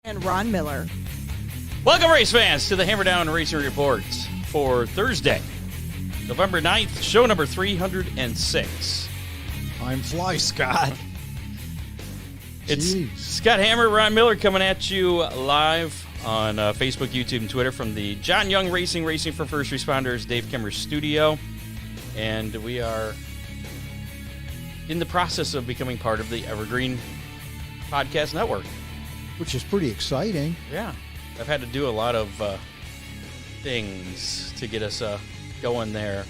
and Ron Miller. Welcome, race fans, to the Hammer Down Racing Report for Thursday, November 9th, show number 306. I'm Fly Scott. It's Jeez. Scott Hammer, Ron Miller coming at you live on Facebook, YouTube, and Twitter from the John Young Racing for First Responders, Dave Kimmer's studio. And we are in the process of becoming part of the Evergreen Podcast Network. Which is pretty exciting. Yeah. I've had to do a lot of things to get us going there.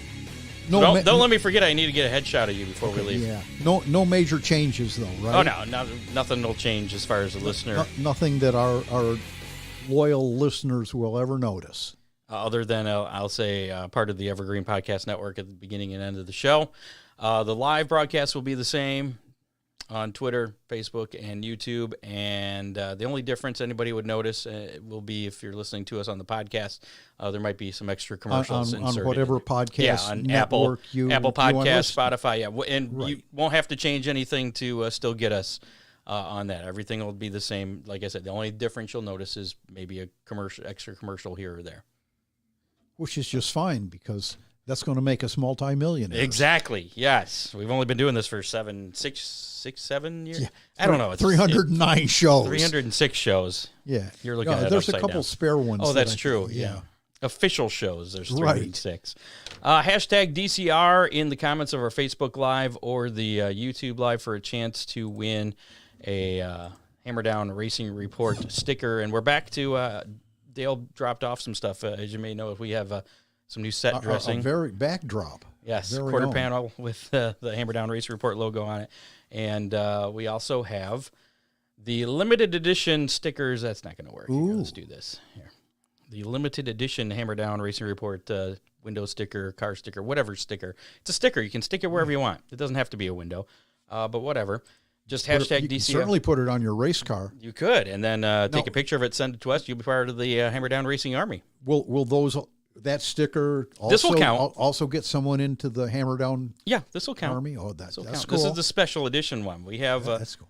Don't let me forget I need to get a headshot of you before we leave. Yeah. No major changes, though, right? Oh, no. Nothing will change as far as the listener. Nothing that our loyal listeners will ever notice. Other than, I'll say, part of the Evergreen Podcast Network at the beginning and end of the show. The live broadcast will be the same on Twitter, Facebook, and YouTube. And the only difference anybody would notice will be if you're listening to us on the podcast, there might be some extra commercials inserted. On whatever podcast on network Apple Podcast, Spotify. Yeah, and right. You won't have to change anything to still get us on that. Everything will be the same. Like I said, the only difference you'll notice is maybe a extra commercial here or there. Which is just fine, because that's going to make us multimillionaires. Exactly. Yes. We've only been doing this for 7 years. Yeah. I don't know. It's 309 shows. 306 shows. Yeah. You're looking at there's a upside couple down. spare ones. Oh, that's true. Yeah. Official shows, there's 306. Right. Hashtag DCR in the comments of our Facebook Live or the YouTube Live for a chance to win a Hammer Down Racing Report sticker. And we're back to Dale dropped off some stuff. As you may know, we have some new set dressing. A very backdrop. Yes, very quarter own. panel with the Hammer Down Racing Report logo on it. And we also have the limited edition stickers. That's not going to work. Here, let's do this. Here. The limited edition Hammer Down Racing Report window sticker, car sticker, whatever sticker. It's a sticker. You can stick it wherever you want. It doesn't have to be a window, but whatever. Just hashtag You can DCR. certainly put it on your race car. You could, and then take a picture of it, send it to us. You'll be part of the Hammer Down Racing Army. Will that sticker also, This will count. Also get someone into the Hammer Down Yeah, this will count. Army? Oh, that's Cool. cool. This is the special edition one. We have that's cool.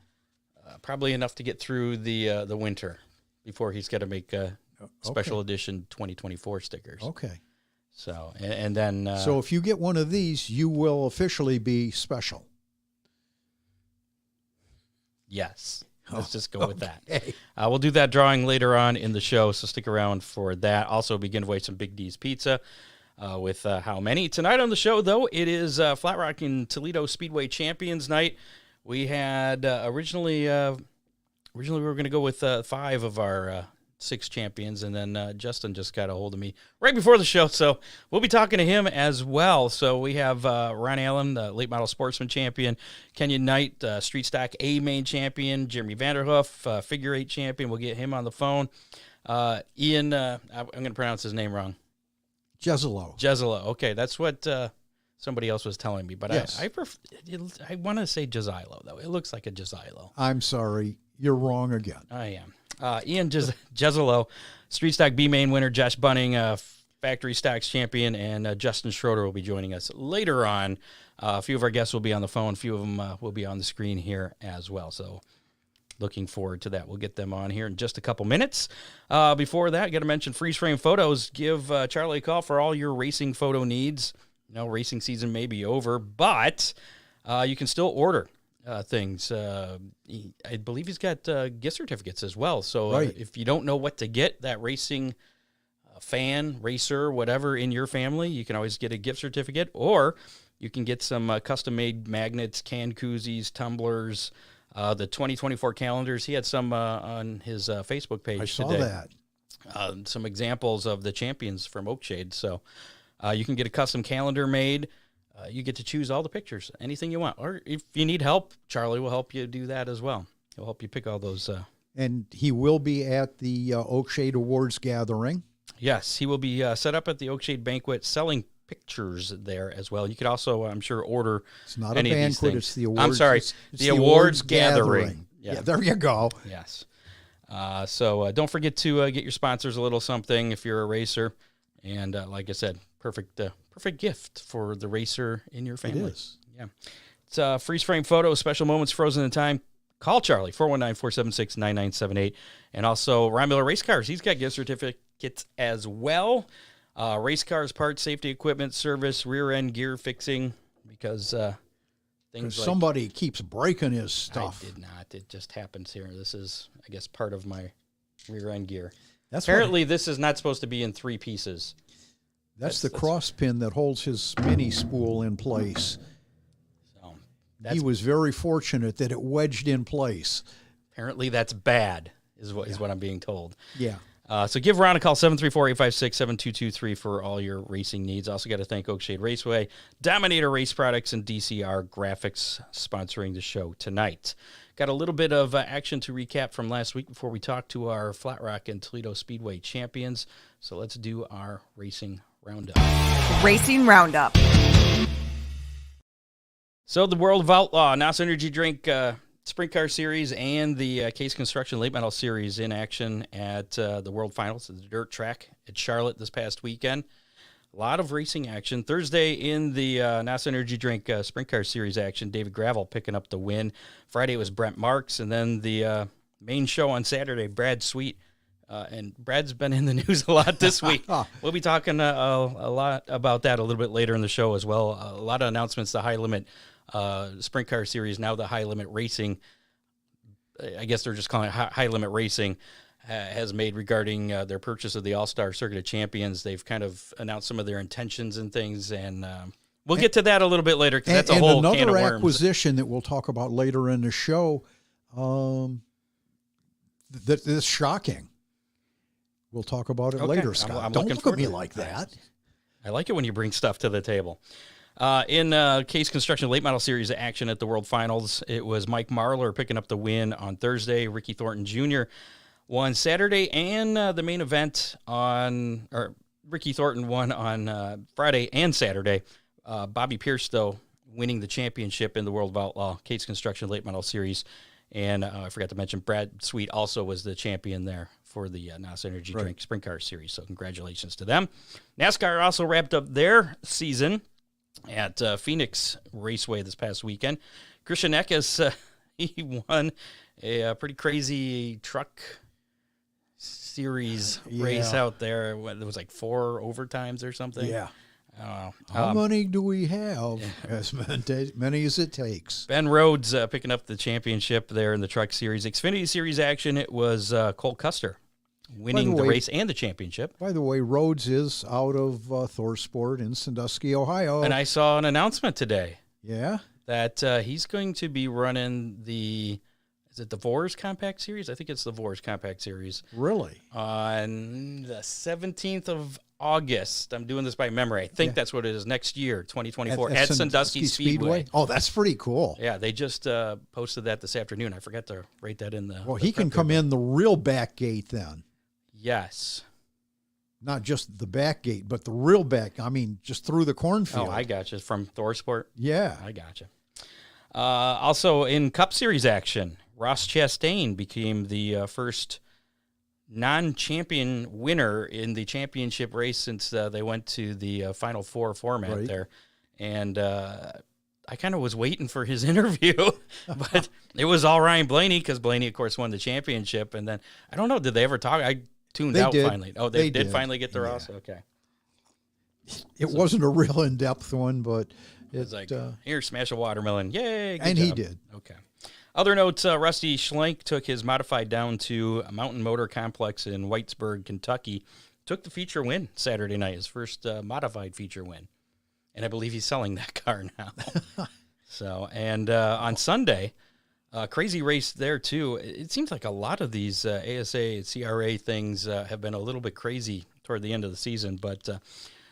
probably enough to get through the winter before he's got to make special edition 2024 stickers. Okay. So, and then... so if you get one of these, you will officially be special. Yes. Let's just go with that. We'll do that drawing later on in the show, so stick around for that. Also, begin away some Big D's Pizza with how many. Tonight on the show, though, it is Flat Rock and Toledo Speedway Champions night. We had originally we were going to go with 5 of our 6 champions, and then Justin just got a hold of me right before the show, so we'll be talking to him as well. So we have Ron Allen, the late model sportsman champion, Kenyon Knight, street stock A main champion, Jeremy Vanderhoof, figure 8 champion. We'll get him on the phone. Ian, I'm going to pronounce his name wrong. Jezylo. Okay, that's what somebody else was telling me, but yes. I want to say Jezylo, though. It looks like a Jezylo. I'm sorry. You're wrong again. I am. Ian Jezylo, Street Stock B main winner, Josh Bunting, Factory Stocks champion, and Justin Schroeder will be joining us later on. A few of our guests will be on the phone. A few of them will be on the screen here as well. So looking forward to that. We'll get them on here in just a couple minutes. Before that, got to mention Freeze Frame Photos. Give Charlie a call for all your racing photo needs. Racing season may be over, but you can still order things. I believe he's got gift certificates as well. So right. If you don't know what to get, that racing fan, racer, whatever in your family, you can always get a gift certificate, or you can get some custom-made magnets, can koozies, tumblers, the 2024 calendars. He had some on his Facebook page. I saw today. that. Some examples of the champions from Oakshade. So you can get a custom calendar made. You get to choose all the pictures, anything you want. Or if you need help, Charlie will help you do that as well. He'll help you pick all those. And he will be at the Oakshade Awards gathering. Yes, he will be set up at the Oakshade Banquet selling pictures there as well. You could also, I'm sure, order It's not any a of these banquet, things. it's the awards. I'm sorry, it's the awards gathering. Yeah, there you go. Yes. So don't forget to get your sponsors a little something if you're a racer. And like I said, perfect gift for the racer in your family. It is. Yeah. It's freeze frame photos, special moments frozen in time. Call Charlie, 419-476-9978. And also, Romular Race Cars. He's got gift certificates as well. Race cars, parts, safety equipment, service, rear end gear fixing, because things like... Somebody keeps breaking his stuff. I did not. It just happens here. This is, I guess, part of my rear end gear. Apparently, this is not supposed to be in 3 pieces. That's the cross pin that holds his mini spool in place. So he was very fortunate that it wedged in place. Apparently that's bad, is what I'm being told. Yeah. So give Ron a call, 734-856-7223 for all your racing needs. Also got to thank Oakshade Raceway, Dominator Race Products, and DCR Graphics sponsoring the show tonight. Got a little bit of action to recap from last week before we talk to our Flat Rock and Toledo Speedway champions. So let's do our racing roundup. Racing Roundup. So the World of Outlaw, NOS Energy Drink Sprint Car Series, and the Case Construction Late Model Series in action at the World Finals at the dirt track at Charlotte this past weekend. A lot of racing action. Thursday in the NOS Energy Drink Sprint Car Series action, David Gravel picking up the win. Friday was Brent Marks, and then the main show on Saturday, Brad Sweet. And Brad's been in the news a lot this week. We'll be talking a lot about that a little bit later in the show as well. A lot of announcements, the High Limit Sprint Car Series, now the High Limit Racing. I guess they're just calling it High Limit Racing, has made regarding their purchase of the All-Star Circuit of Champions. They've kind of announced some of their intentions and things, and we'll get to that a little bit later because that's a whole can of worms. And another acquisition that we'll talk about later in the show that is shocking. We'll talk about it later, Scott. I'm Don't looking look at forward me to it. like that. I like it when you bring stuff to the table. In Case Construction Late Model Series action at the World Finals, it was Mike Marlar picking up the win on Thursday. Ricky Thornton Jr. won Saturday, and the main event Ricky Thornton won on Friday and Saturday. Bobby Pierce, though, winning the championship in the World of Outlaw Case Construction Late Model Series. And I forgot to mention, Brad Sweet also was the champion there for the NOS Energy Drink Sprint Car Series. So congratulations to them. NASCAR also wrapped up their season at Phoenix Raceway this past weekend. Christian Eckes, he won a pretty crazy truck series race out there. It was like 4 overtimes or something. Yeah. How many do we have? As many as it takes. Ben Rhodes picking up the championship there in the truck series. Xfinity Series action, it was Cole Custer winning the race and the championship. By the way, Rhodes is out of Thorsport in Sandusky, Ohio. And I saw an announcement today. Yeah? That he's going to be running is it the Vors Compact Series? I think it's the Vors Compact Series. Really? On the 17th of August. I'm doing this by memory. I think that's what it is, next year, 2024, at Sandusky Speedway. Oh, that's pretty cool. Yeah, they just posted that this afternoon. I forgot to write that in the... Well, he can come in the real back gate then. Yes. Not just the back gate, but the real back. I mean, just through the cornfield. Oh, I got you. From Thorsport? Yeah. I got you. Also, in Cup Series action, Ross Chastain became the first non-champion winner in the championship race since they went to the Final Four format there. And I kind of was waiting for his interview, but it was all Ryan Blaney because Blaney, of course, won the championship. And then, I don't know, did they ever talk? I tuned out finally. Oh, they did finally get to Ross? Okay. It wasn't a real in-depth one, but it was like, here, smash a watermelon. Yay. And he did. Okay. Other notes, Rusty Schlenk took his modified down to a Mountain Motor Complex in Whitesburg, Kentucky. Took the feature win Saturday night, his first modified feature win. And I believe he's selling that car now. So, and on Sunday, crazy race there too. It seems like a lot of these ASA, CRA things have been a little bit crazy toward the end of the season. But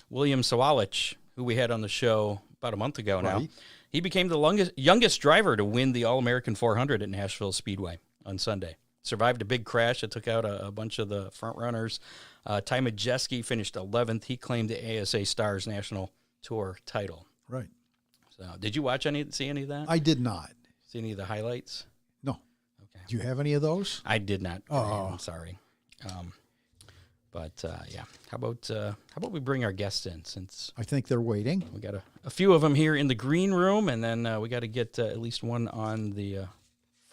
William Sawalich, who we had on the show about a month ago now, he became the youngest driver to win the All-American 400 at Nashville Speedway on Sunday. Survived a big crash that took out a bunch of the front runners. Ty Majeski finished 11th. He claimed the ASA Stars National Tour title. Right. So, did you see any of that? I did not. See any of the highlights? No. Okay. Do you have any of those? I did not. Oh, I'm sorry. But yeah, how about we bring our guests in, since I think they're waiting. We got a few of them here in the green room, and then we got to get at least one on the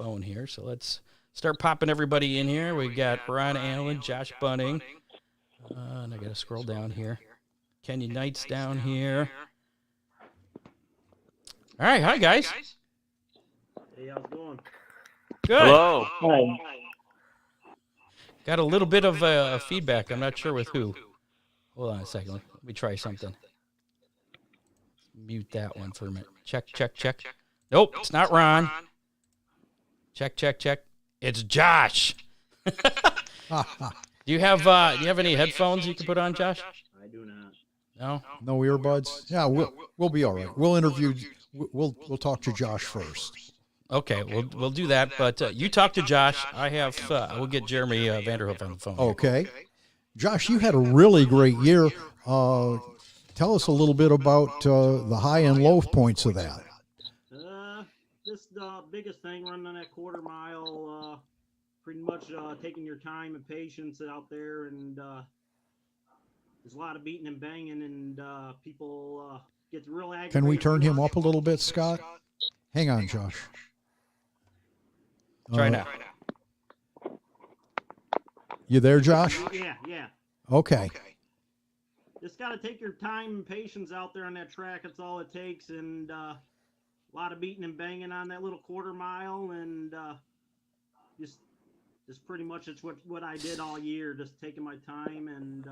phone here. So let's start popping everybody in here. We got Ron Allen, Josh Bunting. And I got to scroll down here. Kenyon Knight's down here. All right. Hi, guys. Hey, how's it going? Good. Hello. Hi. Got a little bit of feedback. I'm not sure with who. Hold on a second. Let me try something. Mute that one for a minute. Check. Nope, it's not Ron. Check. It's Josh. Do you have any headphones you can put on, Josh? I do not. No. No earbuds? Yeah, we'll be all right. We'll interview. We'll talk to Josh first. Okay, we'll do that. But you talk to Josh. I have. We'll get Jeremy Vanderhoof on the phone. Okay. Josh, you had a really great year. Tell us a little bit about the high and low points of that. Just the biggest thing running on that quarter mile, pretty much taking your time and patience out there, and there's a lot of beating and banging, and people get real aggravated. Can we turn him up a little bit, Scott? Hang on, Josh. Try now. You there, Josh? Yeah. Okay. Just got to take your time and patience out there on that track. That's all it takes, and a lot of beating and banging on that little quarter mile, and just pretty much it's what I did all year, just taking my time, and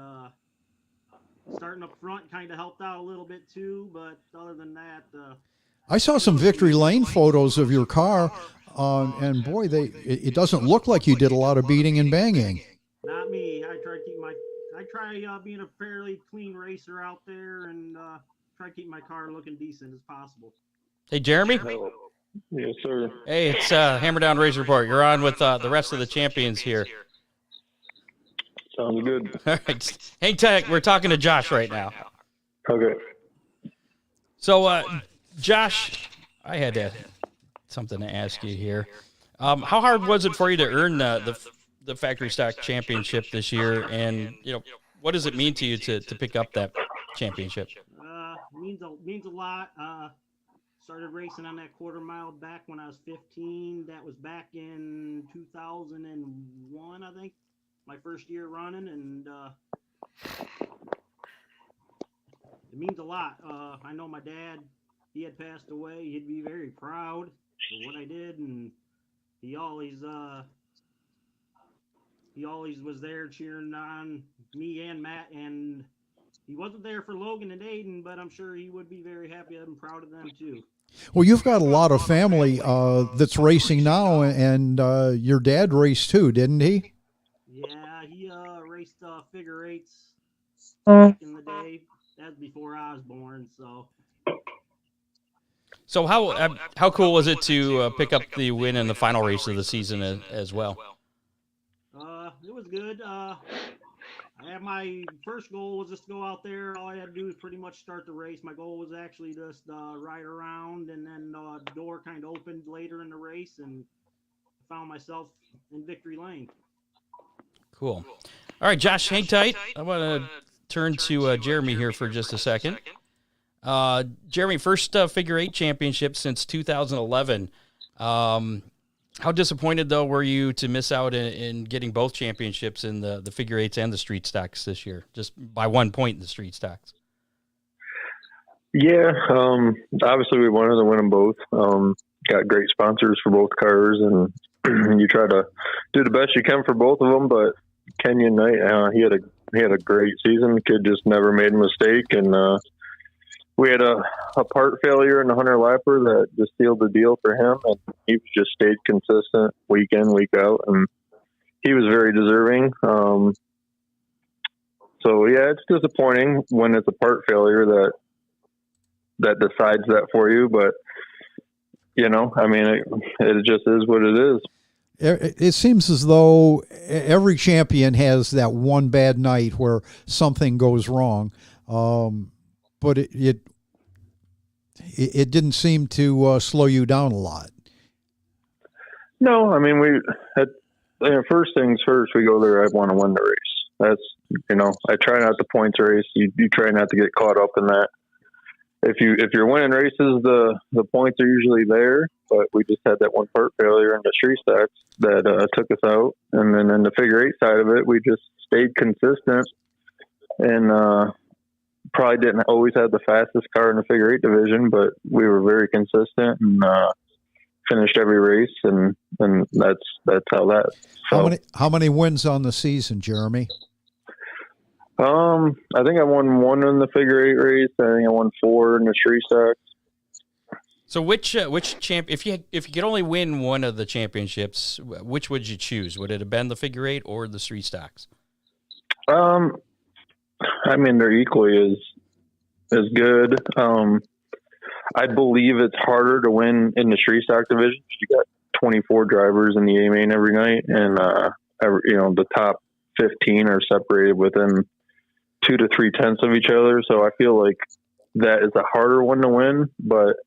starting up front kind of helped out a little bit too, but other than that, I saw some Victory Lane photos of your car, and boy, it doesn't look like you did a lot of beating and banging. not me. I try being a fairly clean racer out there, and try to keep my car looking decent as possible. Hey, Jeremy. Yes, sir. Hey, it's Hammer Down Race Report. You're on with the rest of the champions here. Sounds good. All right. Hang tight. We're talking to Josh right now. Okay. So, Josh, I had something to ask you here. How hard was it for you to earn the factory stock championship this year? And, what does it mean to you to pick up that championship? Means a lot. Started racing on that quarter mile back when I was 15. That was back in 2001, I think. My first year running, and it means a lot. I know my dad, he had passed away. He'd be very proud of what I did, and he always was there cheering on me and Matt, and he wasn't there for Logan and Aiden, but I'm sure he would be very happy and proud of them too. Well, you've got a lot of family that's racing now, and your dad raced too, didn't he? Yeah, he raced figure eights back in the day. That's before I was born, so. So how cool was it to pick up the win in the final race of the season as well? It was good. My first goal was just to go out there. All I had to do was pretty much start the race. My goal was actually just ride around, and then the door kind of opened later in the race, and found myself in victory lane. Cool. All right, Josh, hang tight. I want to turn to Jeremy here for just a second. Jeremy, first figure eight championship since 2011. How disappointed, though, were you to miss out in getting both championships in the figure eights and the street stocks this year, just by 1 point in the street stocks? Yeah, obviously we wanted to win them both. Got great sponsors for both cars, and you try to do the best you can for both of them. But Kenyon Knight, he had a great season. The kid just never made a mistake, and we had a part failure in the 100 lapper that just sealed the deal for him, and he just stayed consistent week in, week out, and he was very deserving. So yeah, it's disappointing when it's a part failure that decides that for you, but it just is what it is. It seems as though every champion has that one bad night where something goes wrong, but it didn't seem to slow you down a lot. No, I mean, first things first, we go there, I want to win the race. That's, I try not to points race. You try not to get caught up in that. if you're winning races, the points are usually there. But we just had that one part failure in the tree stacks that took us out. And then in the figure eight side of it, we just stayed consistent and probably didn't always have the fastest car in the figure eight division, but we were very consistent and finished every race, and that's how that felt. How many wins on the season, Jeremy? I think I won one in the figure eight race. I think I won 4 in the tree stacks. So which if you could only win one of the championships, which would you choose? Would it have been the figure eight or the three stocks? I mean, they're equally as good. I believe it's harder to win in the tree stock division. You got 24 drivers in the A main every night, and the top 15 are separated within 2 to 3 tenths of each other. So I feel like that is a harder one to win. But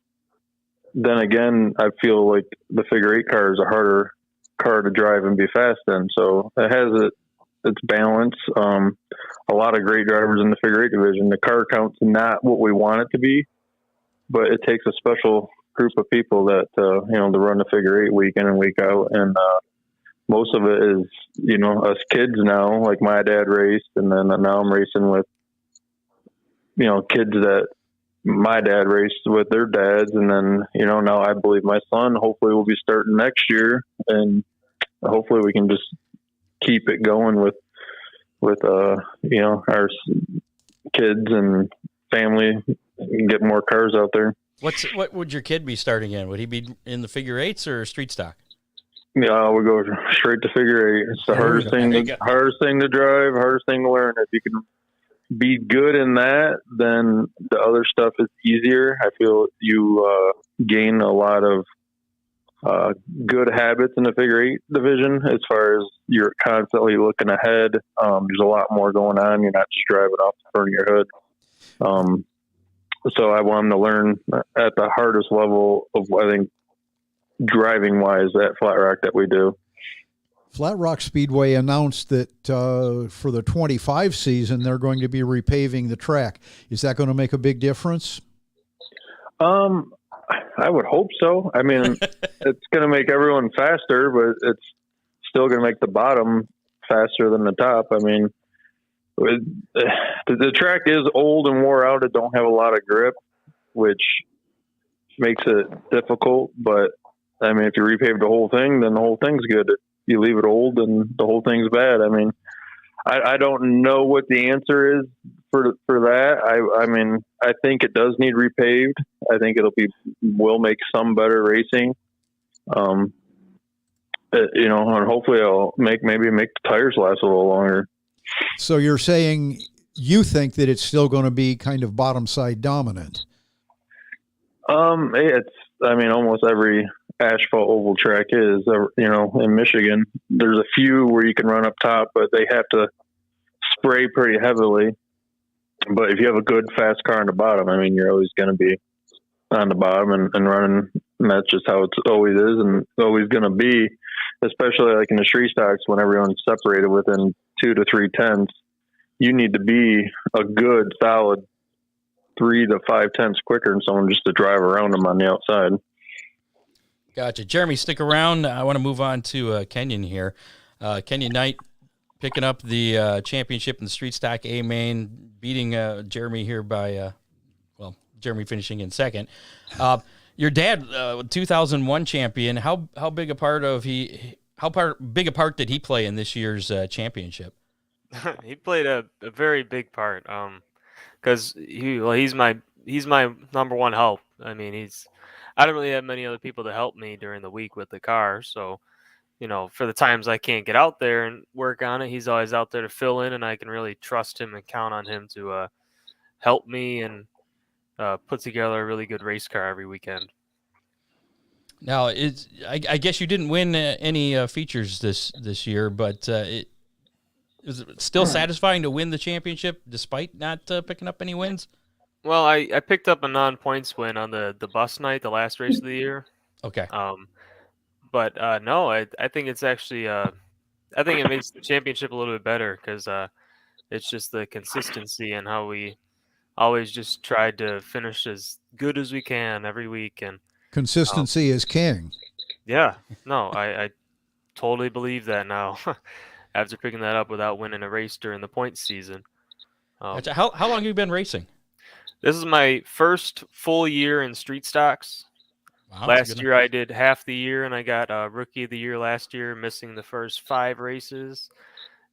then again, I feel like the figure eight car is a harder car to drive and be fast in. So it has its balance. A lot of great drivers in the figure eight division. The car count's not what we want it to be, but it takes a special group of people that to run the figure eight week in and week out. And most of it is us kids now. Like my dad raced, and then now I'm racing with kids that my dad raced with their dads, and then now I believe my son hopefully will be starting next year, and hopefully we can just keep it going with our kids and family and get more cars out there. What would your kid be starting in? Would he be in the figure eights or street stock? Yeah, we go straight to figure eight. It's the hardest thing to drive, hardest thing to learn. If you can be good in that, then the other stuff is easier. I feel you gain a lot of good habits in the figure eight division as far as you're constantly looking ahead. There's a lot more going on. You're not just driving off the front of your hood. So I want them to learn at the hardest level of, I think, driving wise, that flat rock that we do. Flat Rock Speedway announced that for the 25 season, they're going to be repaving the track. Is that going to make a big difference? I would hope so. I mean, it's going to make everyone faster, but it's still going to make the bottom faster than the top. I mean, the track is old and wore out. It don't have a lot of grip, which makes it difficult. But I mean, if you repave the whole thing, then the whole thing's good. If you leave it old, then the whole thing's bad. I mean, I don't know what the answer is for that. I mean, I think it does need repaved. I think will make some better racing. And hopefully it'll maybe make the tires last a little longer. So you're saying you think that it's still going to be kind of bottom side dominant? Almost every asphalt oval track is, in Michigan. There's a few where you can run up top, but they have to spray pretty heavily. But if you have a good fast car on the bottom, I mean, you're always going to be on the bottom and running. And that's just how it always is and always going to be, especially like in the tree stocks when everyone's separated within 2 to 3 tenths. You need to be a good, solid 3 to 5 tenths quicker than someone just to drive around them on the outside. Gotcha. Jeremy, stick around. I want to move on to Kenyon here. Kenyon Knight picking up the championship in the street stock A main, beating Jeremy here by, Jeremy finishing in second. Your dad, 2001 champion. How big a part did he play in this year's championship? He played a very big part. Because he's my number one help. I mean, I don't really have many other people to help me during the week with the car. So, for the times I can't get out there and work on it, he's always out there to fill in, and I can really trust him and count on him to help me and put together a really good race car every weekend. Now, I guess you didn't win any features this year, but is it still satisfying to win the championship despite not picking up any wins? Well, I picked up a non-points win on the bus night, the last race of the year. Okay. But no, I think it's actually I think it makes the championship a little bit better because it's just the consistency and how we always just tried to finish as good as we can every week. And Consistency is king. yeah, no, I totally believe that now. After picking that up without winning a race during the points season. Gotcha. How long have you been racing? This is my first full year in street stocks. Wow, Last year I did half the year, and I got Rookie of the Year last year, missing the first 5 races.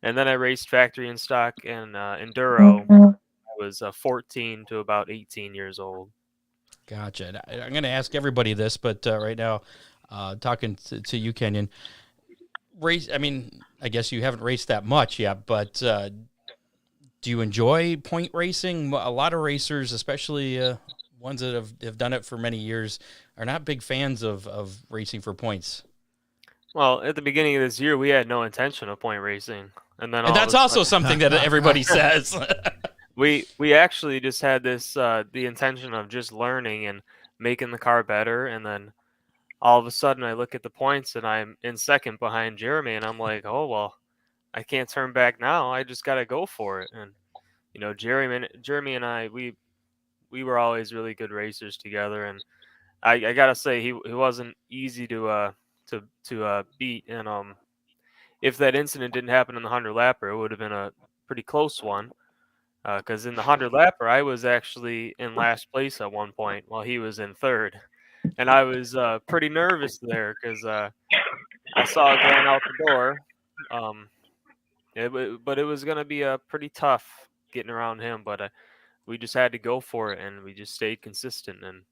And then I raced factory and stock and enduro. I was 14 to about 18 years old. Gotcha. And I'm going to ask everybody this, but right now, talking to you, Kenyon, I mean, I guess you haven't raced that much yet, but do you enjoy point racing? A lot of racers, especially ones that have done it for many years, are not big fans of racing for points. Well, at the beginning of this year, we had no intention of point racing. And that's also something that everybody says. We actually just had this the intention of just learning and making the car better, and then all of a sudden I look at the points and I'm in second behind Jeremy, and I'm like, oh well, I can't turn back now. I just got to go for it. And Jeremy and I, we were always really good racers together, and I gotta say he wasn't easy to beat. And if that incident didn't happen in the 100 lapper, it would have been a pretty close one. Because in the 100 lapper, I was actually in last place at one point while he was in third. And I was pretty nervous there because I saw it going out the door. But it was going to be pretty tough getting around him. But we just had to go for it, and we just stayed consistent and,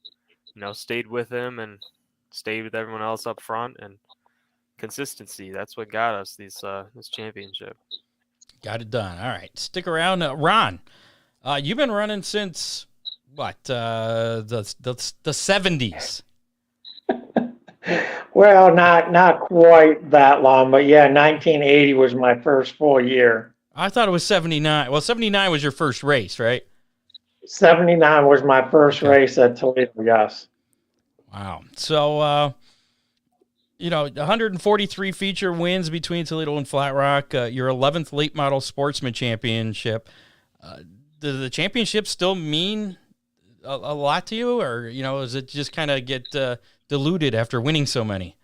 stayed with him and stayed with everyone else up front. And consistency, that's what got us this championship. Got it done. All right. Stick around. Ron, you've been running since, what, the 70s? Well, not quite that long, but yeah, 1980 was my first full year. I thought it was 79. Well, 79 was your first race, right? 79 was my first race at Toledo, yes. Wow. So, 143 feature wins between Toledo and Flat Rock, your 11th late model sportsman championship. Do the championships still mean a lot to you, or, does it just kind of get diluted after winning so many?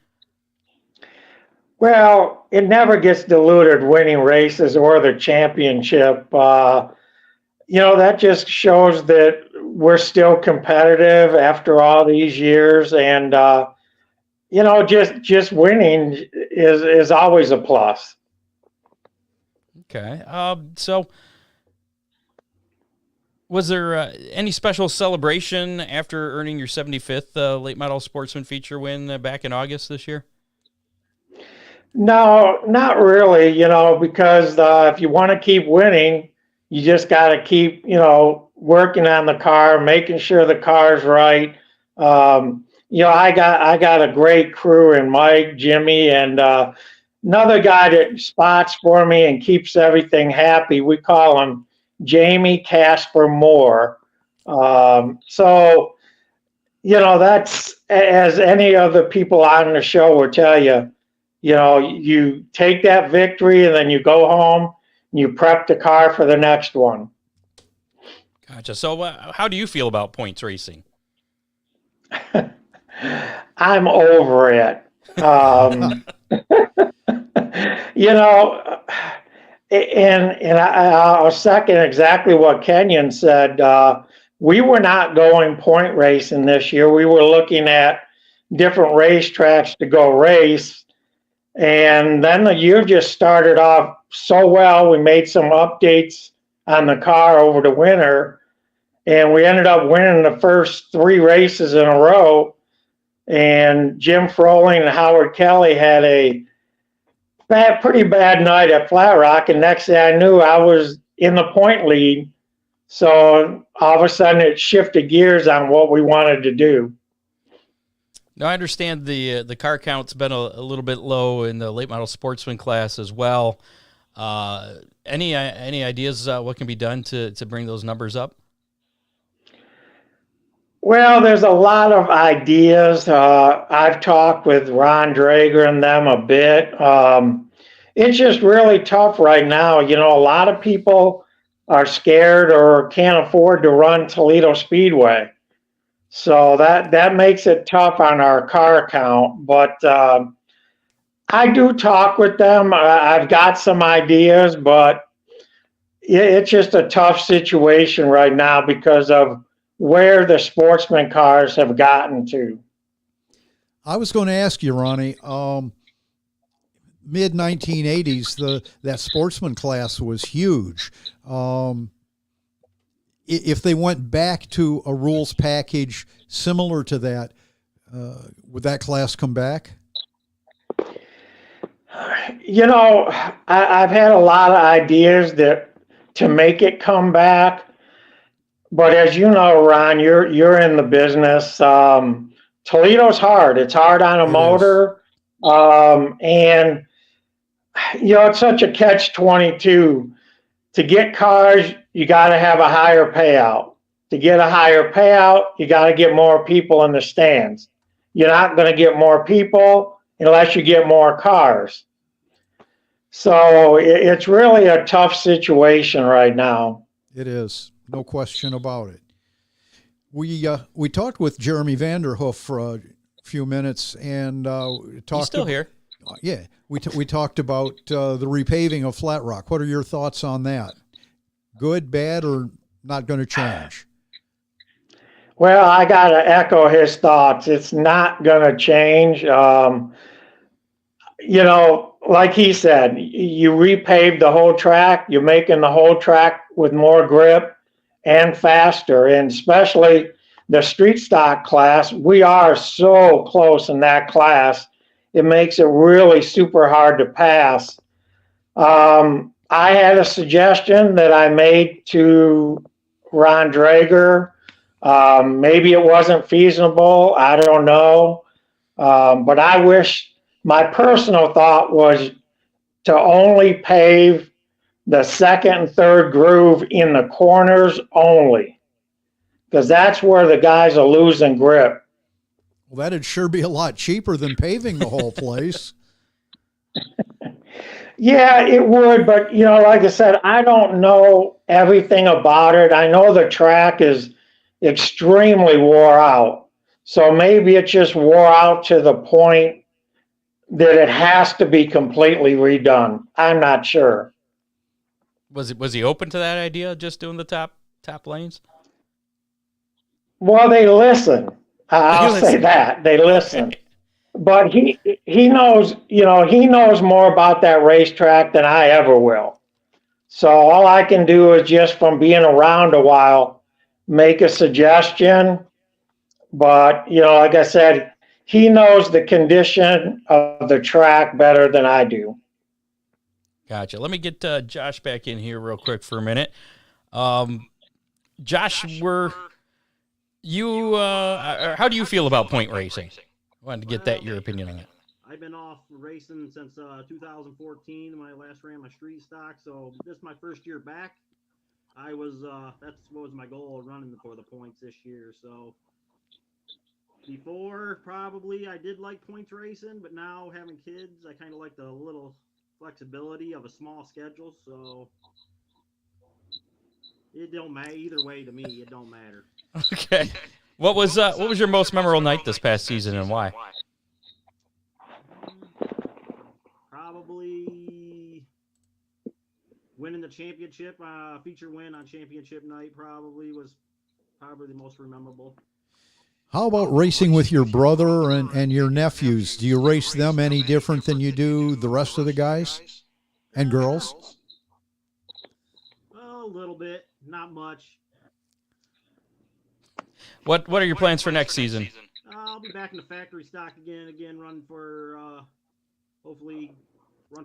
Well, it never gets diluted winning races or the championship. That just shows that we're still competitive after all these years, and just winning is always a plus. Okay. So was there any special celebration after earning your 75th late model sportsman feature win back in August this year? No, not really, because if you want to keep winning, you just got to keep, working on the car, making sure the car's right. I got a great crew in Mike, Jimmy, and another guy that spots for me and keeps everything happy. We call him Jamie Casper Moore. That's, as any of the people on the show will tell you, you take that victory and then you go home and you prep the car for the next one. Gotcha. So how do you feel about points racing? I'm over it. And I'll second exactly what Kenyon said. We were not going point racing this year. We were looking at different racetracks to go race. And then the year just started off so well. We made some updates on the car over the winter, and we ended up winning the first 3 races in a row. And Jim Froling and Howard Kelly had a pretty bad night at Flat Rock, and next thing I knew, I was in the point lead. So all of a sudden, it shifted gears on what we wanted to do. Now, I understand the car count's been a little bit low in the late model sportsman class as well. Any ideas what can be done to bring those numbers up? Well, there's a lot of ideas. I've talked with Ron Drager and them a bit. It's just really tough right now. A lot of people are scared or can't afford to run Toledo Speedway. So that makes it tough on our car count. But I do talk with them. I've got some ideas, but it's just a tough situation right now because of where the sportsman cars have gotten to. I was going to ask you, Ronnie, mid 1980s, that sportsman class was huge. If they went back to a rules package similar to that, would that class come back? You know, I've had a lot of ideas to make it come back, but as you know, Ron, you're in the business. Toledo's hard. It's hard on a motor, and it's such a catch-22. To get cars, you got to have a higher payout. To get a higher payout, you got to get more people in the stands. You're not going to get more people unless you get more cars. So it's really a tough situation right now. It is, no question about it. We talked with Jeremy Vanderhoof for a few minutes and talked. He's still here. Yeah, we talked about the repaving of Flat Rock. What are your thoughts on that? Good, bad, or not going to change? Well, I got to echo his thoughts. It's not going to change. Like he said, you repave the whole track. You're making the whole track with more grip and faster, and especially the street stock class. We are so close in that class. It makes it really super hard to pass. I had a suggestion that I made to Ron Drager. Maybe it wasn't feasible. I don't know. But I wish, my personal thought was to only pave the second and third groove in the corners only, because that's where the guys are losing grip. Well, that'd sure be a lot cheaper than paving the whole place. Yeah, it would. But, like I said, I don't know everything about it. I know the track is extremely wore out. So maybe it just wore out to the point that it has to be completely redone. I'm not sure. Was he open to that idea, just doing the top lanes? Well, they listen. I'll say that. They listen. Okay. But he knows, he knows more about that racetrack than I ever will. So all I can do is, just from being around a while, make a suggestion. But, like I said, he knows the condition of the track better than I do. Gotcha. Let me get Josh back in here real quick for a minute. Josh, how do you feel about point racing? I wanted to get your opinion on it. I've been off racing since 2014 when I last ran my street stock. So this is my first year back. That's what was my goal, running for the points this year. So before, probably I did like points racing, but now having kids, I kind of like the little flexibility of a small schedule. So it don't matter either way to me. It don't matter. Okay. What was your most memorable night this past season, and why? Probably winning the championship. Feature win on championship night was the most memorable. How about racing with your brother and your nephews? Do you race them any different than you do the rest of the guys and girls? A little bit, not much. What are your plans for next season? I'll be back in the factory stock again, run for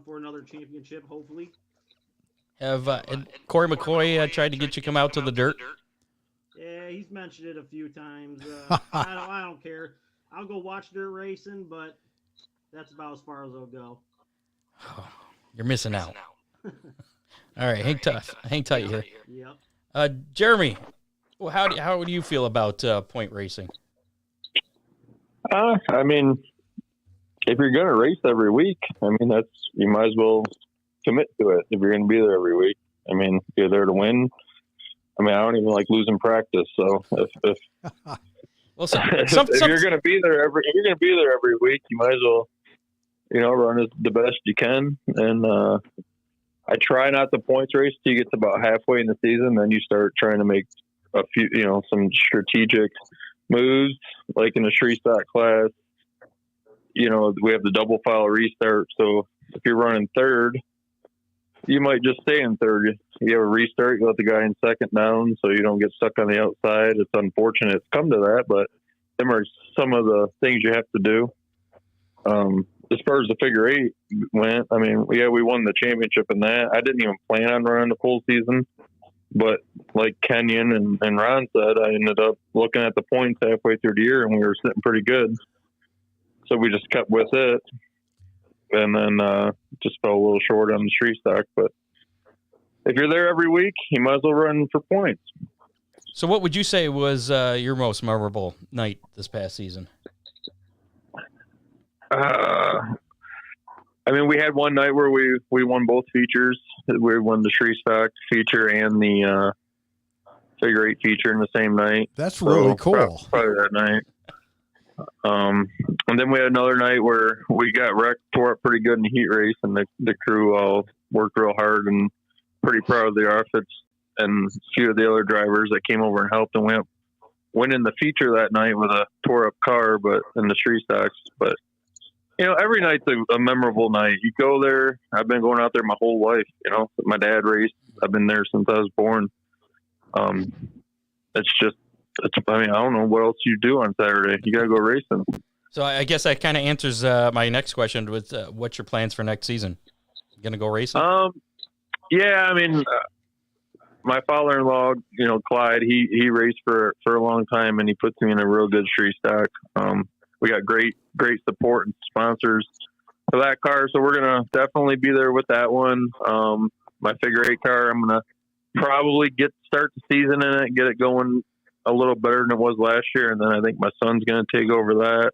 another championship, hopefully. Have Corey McCoy tried to get you to come out to the dirt? Yeah, he's mentioned it a few times. I don't care. I'll go watch dirt racing, but that's about as far as I'll go. Oh, you're missing out. All right, hang tight here. Yep. Jeremy, how do you feel about point racing? I mean, if you're going to race every week, you might as well commit to it if you're going to be there every week. I mean, you're there to win. I mean, I don't even like losing practice. So if Well, if you're going to be there every week, you might as well, run the best you can. And I try not to points race till you get to about halfway in the season. Then you start trying to make a few, some strategic moves, like in the Shree Stock class. We have the double file restart. So if you're running third, you might just stay in third. You have a restart, you let the guy in second down so you don't get stuck on the outside. It's unfortunate it's come to that, but them are some of the things you have to do. As far as the figure eight went, I mean, we won the championship in that. I didn't even plan on running the full season, but like Kenyon and Ron said, I ended up looking at the points halfway through the year and we were sitting pretty good. So we just kept with it. And then just fell a little short on the Shree Stock. But if you're there every week, you might as well run for points. So what would you say was your most memorable night this past season? I mean, we had one night where we won both features. We won the Shree Stock feature and the figure eight feature in the same night. That's really cool. Probably that night. And then we had another night where we got wrecked, tore up pretty good in the heat race, and the crew all worked real hard, and pretty proud of the outfits and a few of the other drivers that came over and helped, and we ended up winning the feature that night with a tore up car, but in the Shree Stocks. But every night's a memorable night. You go there. I've been going out there my whole life. My dad raced. I've been there since I was born. I don't know what else you do on Saturday. You got to go racing. So I guess that kind of answers my next question with what's your plans for next season? You going to go racing? Yeah, I mean, my father-in-law, Clyde, he raced for a long time, and he puts me in a real good Shree Stock. We got great support and sponsors for that car, so we're going to definitely be there with that one. My figure eight car, I'm going to probably start the season in it, get it going a little better than it was last year, and then I think my son's going to take over that.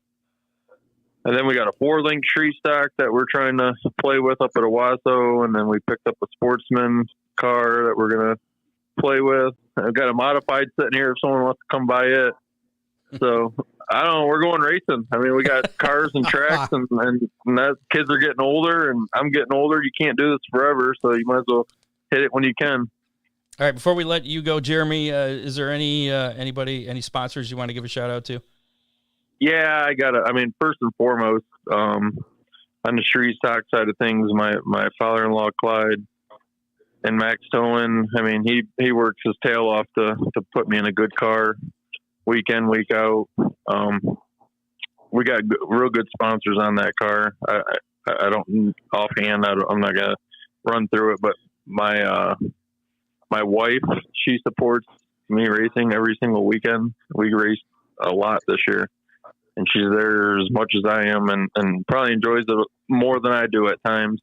And then we got a 4-link Shree Stock that we're trying to play with up at Owasso, and then we picked up a Sportsman car that we're going to play with. I've got a modified sitting here if someone wants to come by it. So, I don't know, we're going racing. I mean, we got cars and tracks, and that kids are getting older, and I'm getting older. You can't do this forever, so you might as well hit it when you can. All right, before we let you go, Jeremy, is there any sponsors you want to give a shout out to? Yeah, first and foremost, on the Shree Stock side of things, my father-in-law, Clyde, and Max Towing, I mean, he works his tail off to put me in a good car week in, week out. We got real good sponsors on that car. I don't, offhand, I'm not going to run through it, but my wife, she supports me racing every single weekend. We raced a lot this year, and she's there as much as I am, and probably enjoys it more than I do at times.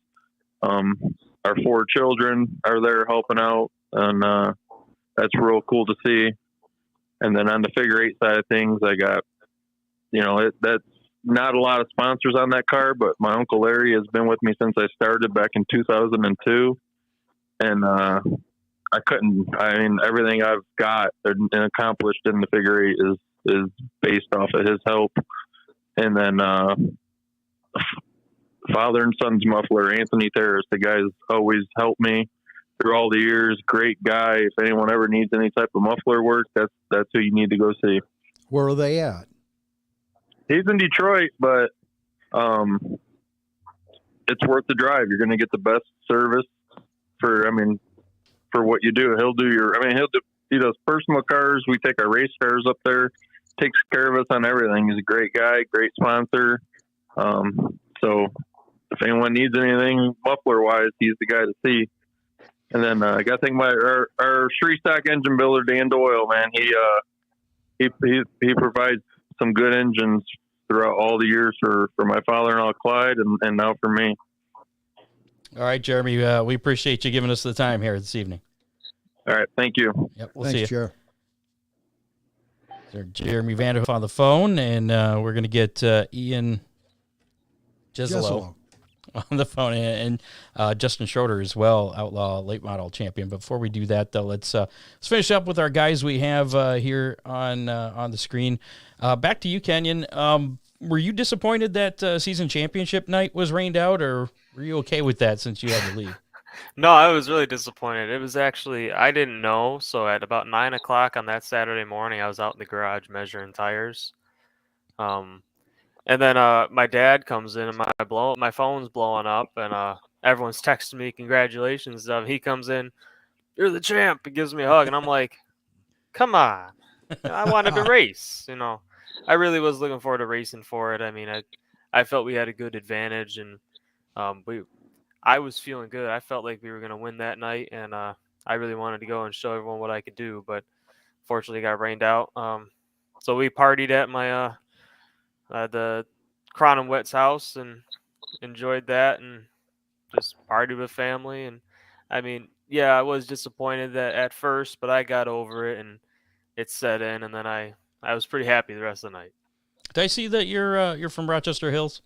Our 4 children are there helping out, and that's real cool to see. And then on the figure eight side of things, I got, that's not a lot of sponsors on that car, but my Uncle Larry has been with me since I started back in 2002. And everything I've got and accomplished in the figure eight is based off of his help. And then father and son's muffler, Anthony Terrace, the guy's always helped me through all the years. Great guy. If anyone ever needs any type of muffler work, that's who you need to go see. Where are they at? He's in Detroit, but it's worth the drive. You're going to get the best service for what you do. He does personal cars. We take our race cars up there, takes care of us on everything. He's a great guy, great sponsor. So if anyone needs anything muffler wise, he's the guy to see. And then I got to thank our Shree Stock engine builder, Dan Doyle, man. He provides some good engines throughout all the years for my father-in-law, Clyde, and now for me. All right, Jeremy, we appreciate you giving us the time here this evening. All right, thank you. Yep, we'll see you. Thanks, Sir Jeremy Vanderhoof on the phone, and we're going to get Ian Jezylo on the phone, and Justin Schroeder as well, Outlaw late model champion. Before we do that, though, let's finish up with our guys we have here on the screen. Back to you, Kenyon. Were you disappointed that season championship night was rained out, or were you okay with that since you had to leave? No, I was really disappointed. It was actually, I didn't know. So at about 9 o'clock on that Saturday morning, I was out in the garage measuring tires. And then my dad comes in and my phone's blowing up, and everyone's texting me congratulations. He comes in, "You're the champ." He gives me a hug, and I'm like, "Come on, I wanted to race." I really was looking forward to racing for it. I mean, I felt we had a good advantage, and I was feeling good. I felt like we were going to win that night, and I really wanted to go and show everyone what I could do, but fortunately got rained out. So we partied at my the Cronum Wet's house and enjoyed that, and just partied with family. And I mean, yeah, I was disappointed that at first, but I got over it and it set in, and then I was pretty happy the rest of the night. Did I see that you're from Rochester Hills?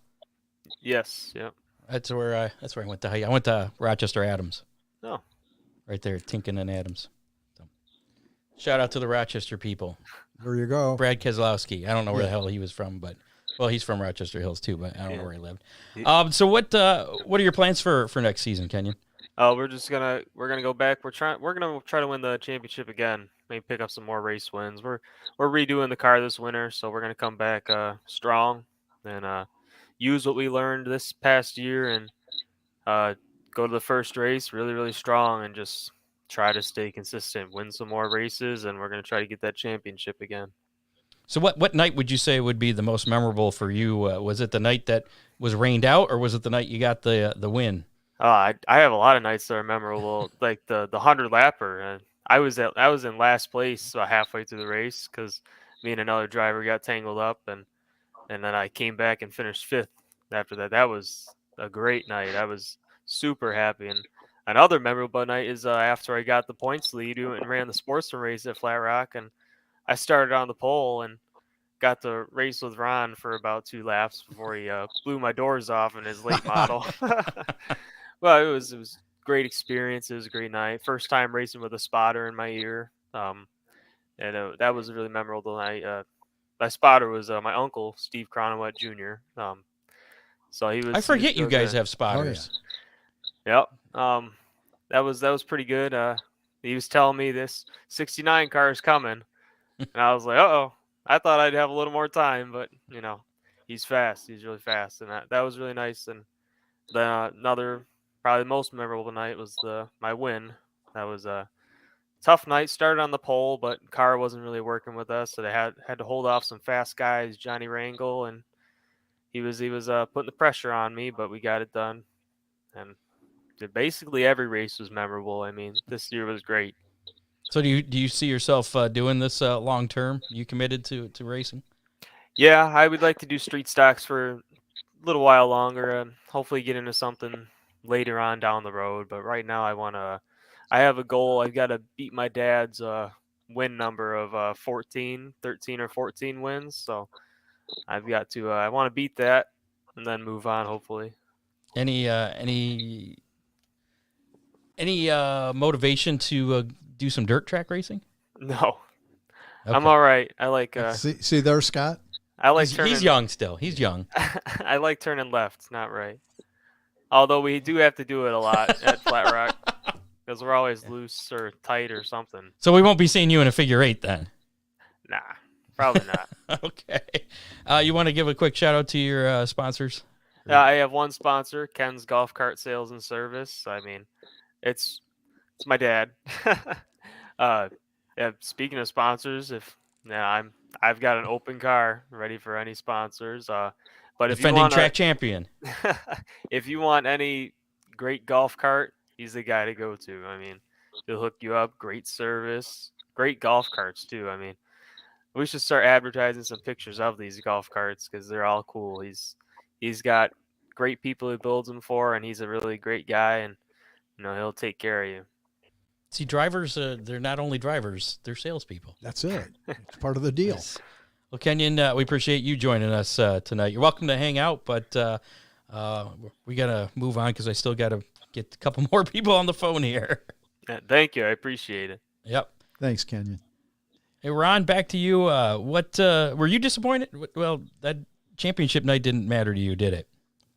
Yes, yeah. That's where I went to. I went to Rochester Adams. Oh, right there, Tinkin and Adams. So, shout out to the Rochester people. There you go. Brad Keselowski. I don't know where the hell he was from, but he's from Rochester Hills too, but I don't know where he lived. So what are your plans for next season, Kenyon? We're gonna go back. We're gonna try to win the championship again. Maybe pick up some more race wins. We're redoing the car this winter, so we're gonna come back strong and use what we learned this past year and go to the first race really, really strong and just try to stay consistent, win some more races, and we're gonna try to get that championship again. So what night would you say would be the most memorable for you? Was it the night that was rained out, or was it the night you got the win? I have a lot of nights that are memorable, like the 100 lapper. I was in last place halfway through the race because me and another driver got tangled up, and then I came back and finished 5th after that. That was a great night. I was super happy. And another memorable night is after I got the points lead, we went and ran the sportsman race at Flat Rock, and I started on the pole and got to race with Ron for about 2 laps before he blew my doors off in his late model. Well, it was great experience. It was a great night. First time racing with a spotter in my ear. And that was a really memorable night. My spotter was my uncle, Steve Cronowet Jr. So he was. I forget you guys have spotters. Oh, yeah. Yep. That was pretty good. He was telling me this 69 car is coming, and I was like, "Uh-oh." I thought I'd have a little more time, but he's fast. He's really fast, and that was really nice. And then another, probably the most memorable night was my win. That was a tough night. Started on the pole, but car wasn't really working with us, so they had to hold off some fast guys, Johnny Rangel, and he was putting the pressure on me, but we got it done. And basically every race was memorable. I mean, this year was great. So do you see yourself doing this long term? You committed to racing? Yeah, I would like to do street stocks for a little while longer and hopefully get into something later on down the road. But right now I have a goal. I've got to beat my dad's win number of 13 or 14 wins. So I've got to, I want to beat that and then move on, hopefully. Any motivation to do some dirt track racing? No. Okay. I'm all right. I like see there, Scott. I like turning. He's young still. He's young. I like turning left, not right. Although we do have to do it a lot at Flat Rock because we're always loose or tight or something. So we won't be seeing you in a figure 8 then. Nah, probably not. Okay. You want to give a quick shout out to your sponsors? I have one sponsor, Ken's Golf Cart Sales and Service. I mean, it's my dad. Yeah, speaking of sponsors, I've got an open car ready for any sponsors. But if Defending you want track champion. if you want any great golf cart, he's the guy to go to. I mean, he'll hook you up. Great service, great golf carts too. I mean, we should start advertising some pictures of these golf carts because they're all cool. He's got great people he builds them for, and he's a really great guy, and he'll take care of you. See, drivers, they're not only drivers, they're salespeople. That's it. It's part of the deal. Well, Kenyon, we appreciate you joining us tonight. You're welcome to hang out, but We got to move on because I still got to get a couple more people on the phone here. Yeah, thank you. I appreciate it. Yep. Thanks, Kenyon. Hey, Ron, back to you. What were you disappointed? Well, that championship night didn't matter to you, did it?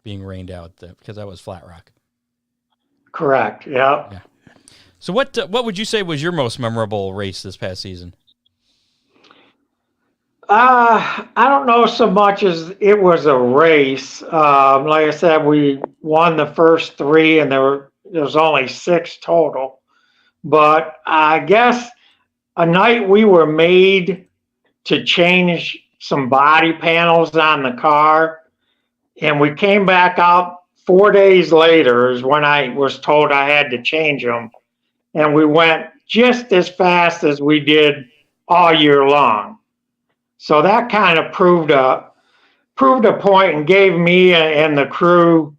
Being rained out because that was Flat Rock. Correct. Yeah. Yeah. So what would you say was your most memorable race this past season? I don't know so much as it was a race. Like I said, we won the first three, and there was only 6 total. But I guess a night we were made to change some body panels on the car, and we came back out 4 days later is when I was told I had to change them, and we went just as fast as we did all year long. So that kind of proved a point and gave me and the crew,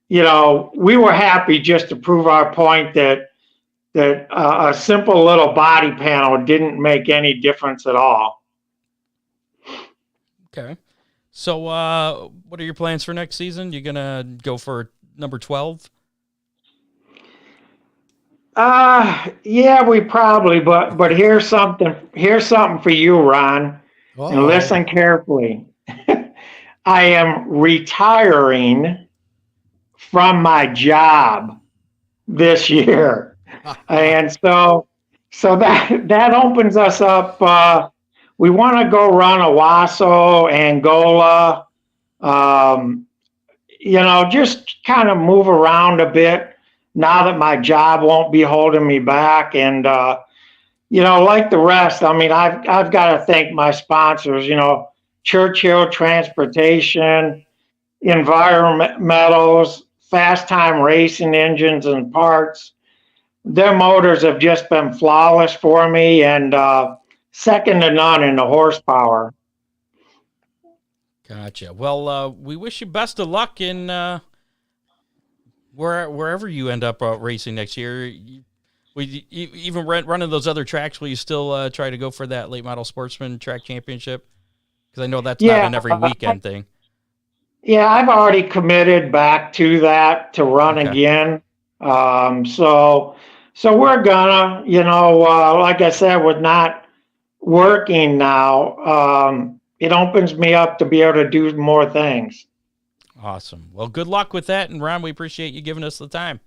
we were happy just to prove our point that a simple little body panel didn't make any difference at all. Okay. So what are your plans for next season? You going to go for number 12? Yeah, we probably, but here's something for you, Ron. Uh-oh. And listen carefully. I am retiring from my job this year. And so that opens us up. We want to go run Owasso, Angola, just kind of move around a bit now that my job won't be holding me back. And, like the rest, I mean, I've got to thank my sponsors, Churchill Transportation, Environmentals, Fast Time Racing Engines and Parts. Their motors have just been flawless for me and second to none in the horsepower. Gotcha. Well, we wish you best of luck in wherever you end up racing next year. Even running those other tracks, will you still try to go for that late model sportsman track championship? Because I know that's not an every weekend thing. Yeah, I've already committed back to that to run again. So we're gonna, like I said, with not working now, it opens me up to be able to do more things. Awesome. Well, good luck with that. And Ron, we appreciate you giving us the time.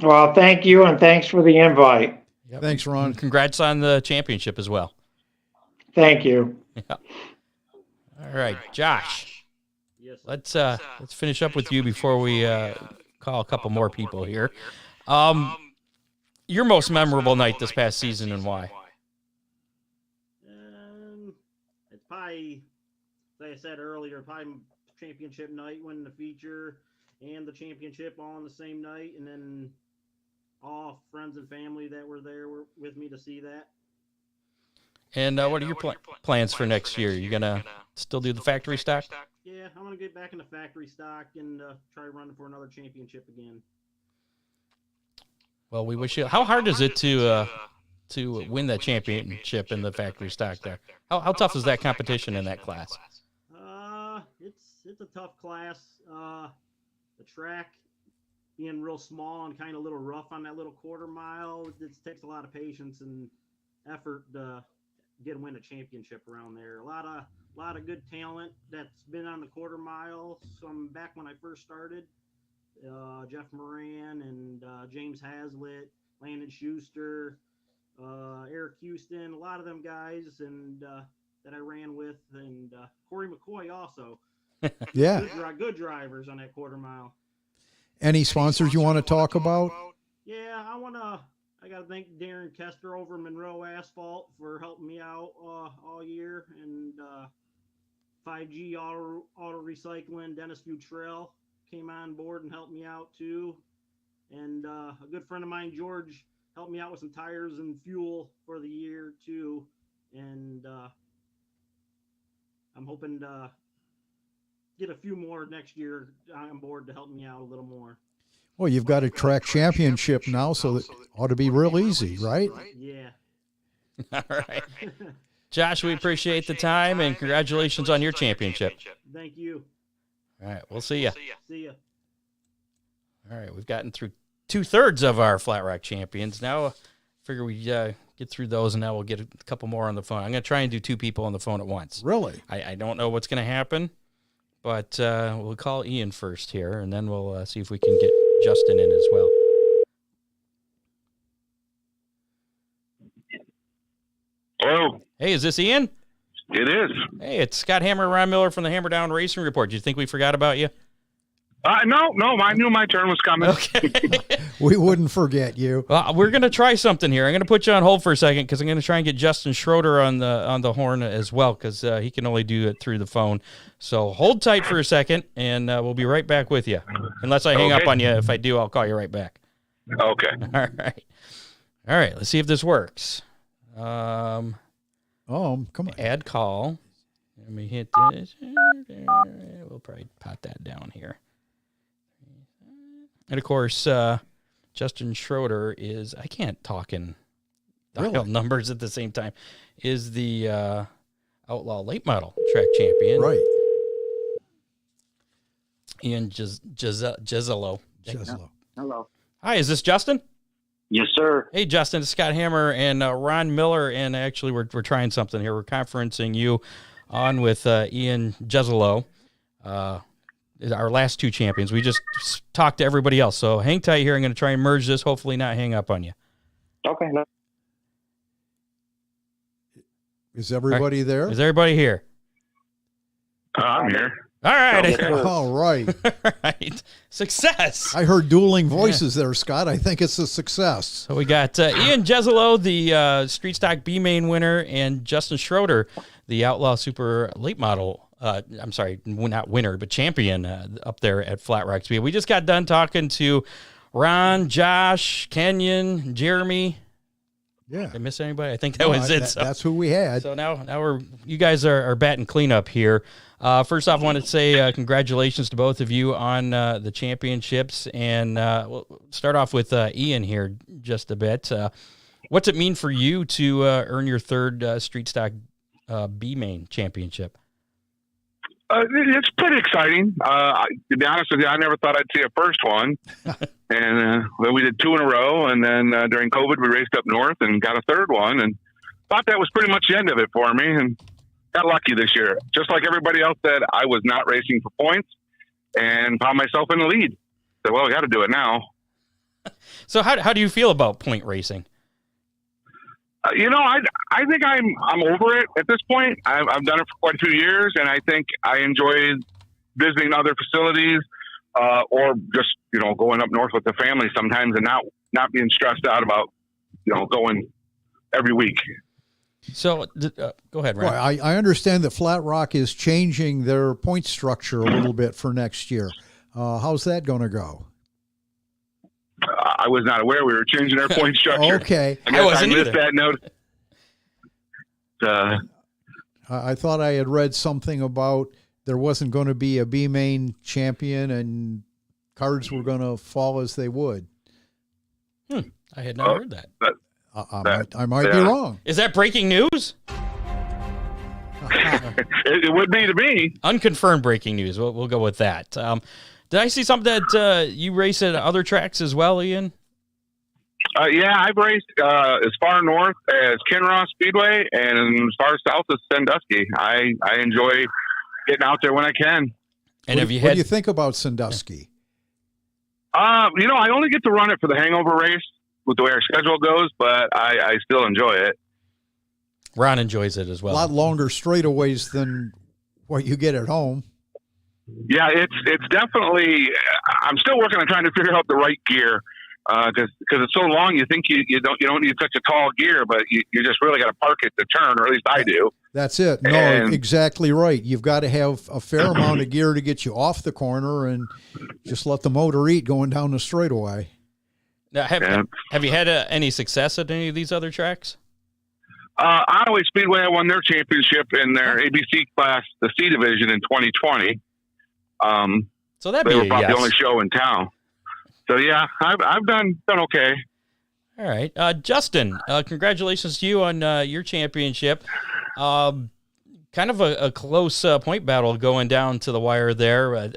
Well, thank you. And thanks for the invite. Yep. Thanks, Ron. And congrats on the championship as well. Thank you. Yeah. All right, Josh. Yes. Let's finish up with you before we call a couple more people here. Your most memorable night this past season and why? It's probably, like I said earlier, probably championship night, winning the feature and the championship all on the same night, and then all friends and family that were there were with me to see that. And what are your plans for next year? You gonna still do the factory stock? Yeah, I'm gonna get back into factory stock and try running for another championship again. Well, we wish you. How hard is it to win that championship in the factory stock there? How tough is that competition in that class? It's a tough class. The track being real small and kind of a little rough on that little quarter mile, it takes a lot of patience and effort to win a championship around there. A lot of good talent that's been on the quarter mile from back when I first started. Jeff Moran and James Hazlitt, Landon Schuster, Eric Houston, a lot of them guys and that I ran with, and Corey McCoy also. Yeah. Good drivers on that quarter mile. Any sponsors you want to talk about? Yeah, I got to thank Darren Kester over Monroe Asphalt for helping me out all year, and 5G Auto Recycling, Dennis Futrell came on board and helped me out too. And a good friend of mine, George, helped me out with some tires and fuel for the year too. And I'm hoping to get a few more next year on board to help me out a little more. Well, you've got a track championship now, so that ought to be real easy, right? Yeah. All right. Josh, we appreciate the time and congratulations on your championship. Thank you. All right, we'll see you. See ya. All right, we've gotten through 2/3 of our Flat Rock champions. Now, figure we get through those, and now we'll get a couple more on the phone. I'm going to try and do 2 people on the phone at once. Really? I don't know what's going to happen, but we'll call Ian first here, and then we'll see if we can get Justin in as well. Hello. Hey, is this Ian? It is. Hey, it's Scott Hammer, Ron Miller from the Hammer Down Racing Report. Do you think we forgot about you? No, I knew my turn was coming. Okay. We wouldn't forget you. Well, we're going to try something here. I'm going to put you on hold for a second because I'm going to try and get Justin Schroeder on the horn as well because he can only do it through the phone. So hold tight for a second, and we'll be right back with you. Unless I hang up on you. If I do, I'll call you right back. Okay. All right. Let's see if this works. Come on. Add call. Let me hit this. We'll probably pot that down here. And of course, Justin Schroeder is, I can't talk in dial numbers at the same time, is the Outlaw Late Model track champion. Right. Ian Jezylo. Hello. Hi, is this Justin? Yes, sir. Hey, Justin, it's Scott Hammer and Ron Miller, and actually we're trying something here. We're conferencing you on with Ian Jezylo, our last 2 champions. We just talked to everybody else, so hang tight here. I'm going to try and merge this, hopefully not hang up on you. Okay. No. Is everybody there? Is everybody here? I'm here. All right. Yes, sir. All right. All right. Success. I heard dueling voices there, Scott. I think it's a success. So we got Ian Jezylo, the Street Stock B-Main winner, and Justin Schroeder, the Outlaw Super Late Model. I'm sorry, not winner, but champion up there at Flat Rock Speed. We just got done talking to Ron, Josh, Kenyon, Jeremy. Yeah. Did I miss anybody? I think that was it. That's who we had. So now you guys are batting cleanup here. First off, I wanted to say congratulations to both of you on the championships. And we'll start off with Ian here just a bit. What's it mean for you to earn your 3rd Street Stock B-Main championship? It's pretty exciting. To be honest with you, I never thought I'd see a first one. And then we did 2 in a row. And then during COVID, we raced up north and got a 3rd one. And thought that was pretty much the end of it for me. And got lucky this year. Just like everybody else said, I was not racing for points and found myself in the lead. So, well, we got to do it now. So how do you feel about point racing? I think I'm over it at this point. I've done it for quite a few years, and I think I enjoy visiting other facilities or just going up north with the family sometimes and not being stressed out about going every week. So go ahead, Ron. Well, I understand that Flat Rock is changing their point structure a little bit for next year. How's that going to go? I was not aware we were changing our point structure. Okay. I wasn't missed either. that note. I thought I had read something about there wasn't going to be a B-Main champion and cards were going to fall as they would. I had not heard that. I might be wrong. Is that breaking news? It would be to me. Unconfirmed breaking news. We'll go with that. Did I see something that you race at other tracks as well, Ian? Yeah, I've raced as far north as Toledo Speedway and as far south as Sandusky. I enjoy getting out there when I can. And what do you think about Sandusky? I only get to run it for the hangover race with the way our schedule goes, but I still enjoy it. Ron enjoys it as well. A lot longer straightaways than what you get at home. Yeah, it's definitely. I'm still working on trying to figure out the right gear because it's so long. You think you don't need such a tall gear, but you just really got to park it to turn, or at least I do. That's it. No, exactly right. You've got to have a fair amount of gear to get you off the corner and just let the motor eat going down the straightaway. Now, have you had any success at any of these other tracks? Ottawa Speedway won their championship in their ABC class, the C division, in 2020. So that'd they be were about yes. the only show in town. So yeah, I've done okay. All right, Justin, congratulations to you on your championship. kind of a close point battle going down to the wire there.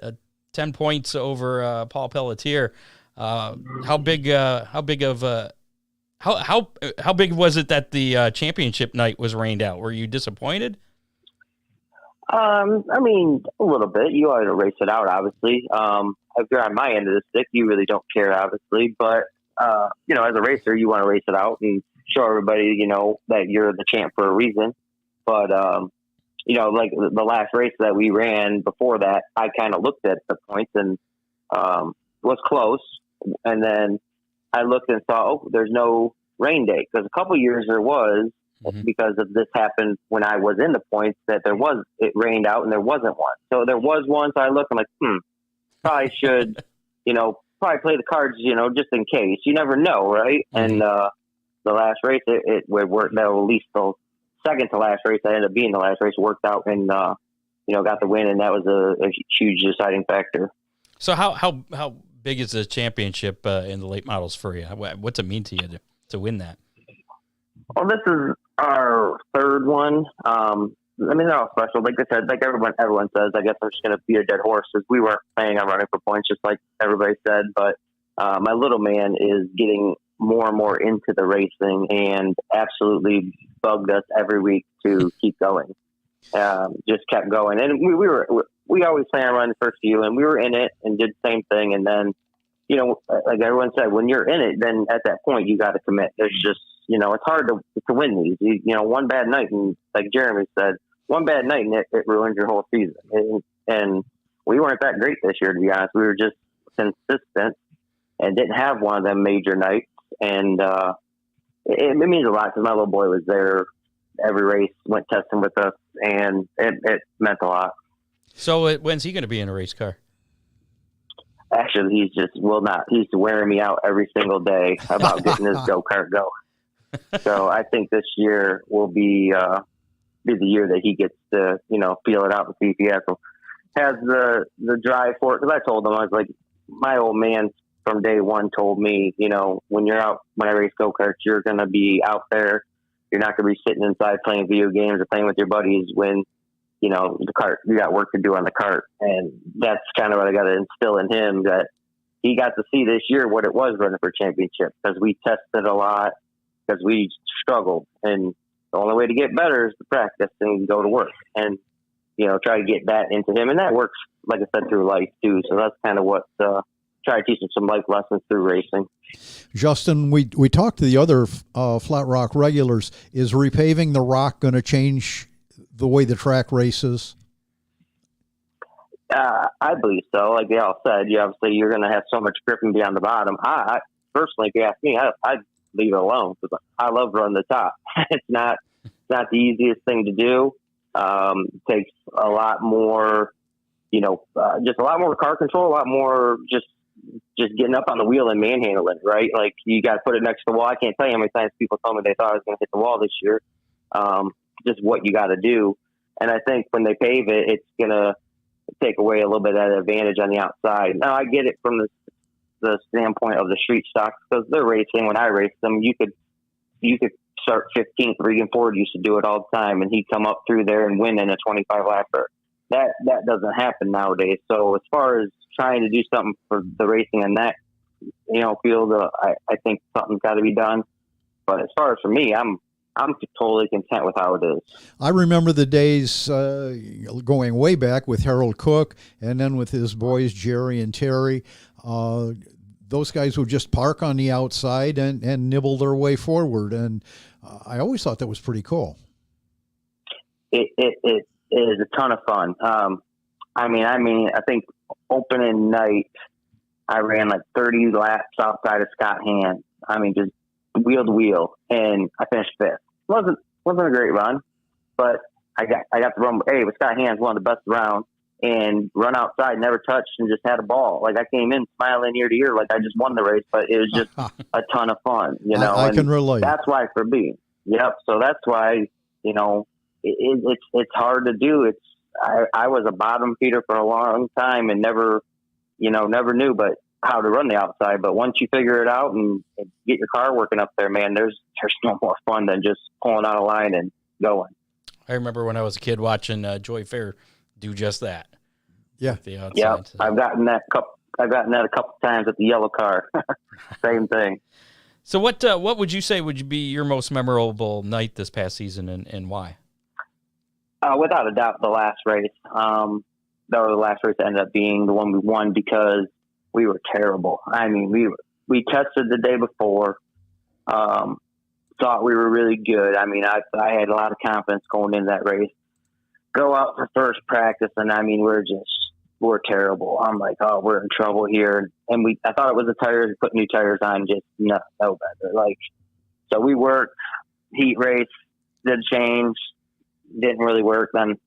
10 points over Paul Pelletier. How big was it that the championship night was rained out? Were you disappointed? I mean, a little bit. You ought to race it out, obviously. If you're on my end of the stick, you really don't care, obviously. But, you know, as a racer, you want to race it out and show everybody, you know, that you're the champ for a reason. But, you know, like the last race that we ran before that, I kind of looked at the points and was close. And then I looked and saw, oh, there's no rain date. Because a couple years there was, because of this happened when I was in the points, that it rained out and there wasn't one. So there was one. So I looked, I'm like, probably should, you know, probably play the cards, you know, just in case. You never know, right? And the last race, it worked out, at least the second to last race, that ended up being the last race, worked out and, you know, got the win. And that was a huge deciding factor. So how big is the championship in the late models for you? What's it mean to you to win that? Well, this is our third one. I mean, they're all special. Like I said, like everyone says, I guess I'm just going to be a dead horse because we weren't planning on running for points, just like everybody said. But my little man is getting more and more into the racing and absolutely bugged us every week to keep going. Just kept going. And we always plan on running the first few, and we were in it and did the same thing. And then, you know, like everyone said, when you're in it, then at that point you got to commit. There's just, you know, it's hard to win these. You know, one bad night, and like Jeremy said, one bad night and it ruins your whole season. And we weren't that great this year, to be honest. We were just consistent and didn't have one of them major nights. And it means a lot because my little boy was there every race, went testing with us, and it meant a lot. So when's he going to be in a race car? Actually, he's wearing me out every single day about getting his go-kart going. So I think this year will be the year that he gets to, you know, feel it out and see if he has the drive for it. Because I told him, I was like, my old man from day one told me, you know, when I race go-karts, you're going to be out there. You're not going to be sitting inside playing video games or playing with your buddies when, you know, the cart, you got work to do on the cart. And that's kind of what I got to instill in him, that he got to see this year what it was running for championship, because we tested a lot, because we struggled. And the only way to get better is to practice and go to work and, you know, try to get that into him. And that works, like I said, through life too. So that's kind of what, try to teach him some life lessons through racing. Justin, we talked to the other Flat Rock regulars. Is repaving the rock going to change the way the track races? I believe so. Like they all said, obviously you're going to have so much grip and be on the bottom. I personally, if you ask me, I'd leave it alone because I love running the top. It's not the easiest thing to do. It takes a lot more, you know, just a lot more car control, a lot more just getting up on the wheel and manhandling, right? Like you got to put it next to the wall. I can't tell you how many times people told me they thought I was going to hit the wall this year. Just what you got to do. And I think when they pave it, it's going to take away a little bit of that advantage on the outside. Now I get it from the standpoint of the street stocks, because they're racing. When I raced them, you could start 15th. Regan Ford used to do it all the time, and he'd come up through there and win in a 25 lapper. That doesn't happen nowadays. So as far as trying to do something for the racing in that, you know, field, I think something's got to be done. But as far as for me, I'm totally content with how it is. I remember the days going way back with Harold Cook, and then with his boys Jerry and Terry. Those guys would just park on the outside and nibble their way forward, and I always thought that was pretty cool. It is a ton of fun. I mean, I think opening night, I ran like 30 laps outside of Scott Hand. I mean, just wheel to wheel, and I finished fifth. Wasn't a great run, but I got the run. Hey, with Scott Hand's one of the best around, and run outside, never touched, and just had a ball. Like I came in smiling ear to ear, like I just won the race, but it was just a ton of fun, you know. I can relate. That's why for me, yep. So that's why, you know, it's hard to do. I was a bottom feeder for a long time and never knew how to run the outside. But once you figure it out and get your car working up there, man, there's no more fun than just pulling out a line and going. I remember when I was a kid watching Joy Fair do just that. Yeah. The outside, Yeah, so. I've gotten that a couple times at the yellow car. Same thing. So what would you say would be your most memorable night this past season, and why? Without a doubt, the last race. The last race ended up being the one we won because we were terrible. I mean, we tested the day before, thought we were really good. I mean, I had a lot of confidence going into that race. Go out for first practice, and I mean, we're terrible. I'm like, oh, we're in trouble here. And I thought it was the tires. We put new tires on, just no better. Like, so we worked, heat race, did a change, didn't really work. Then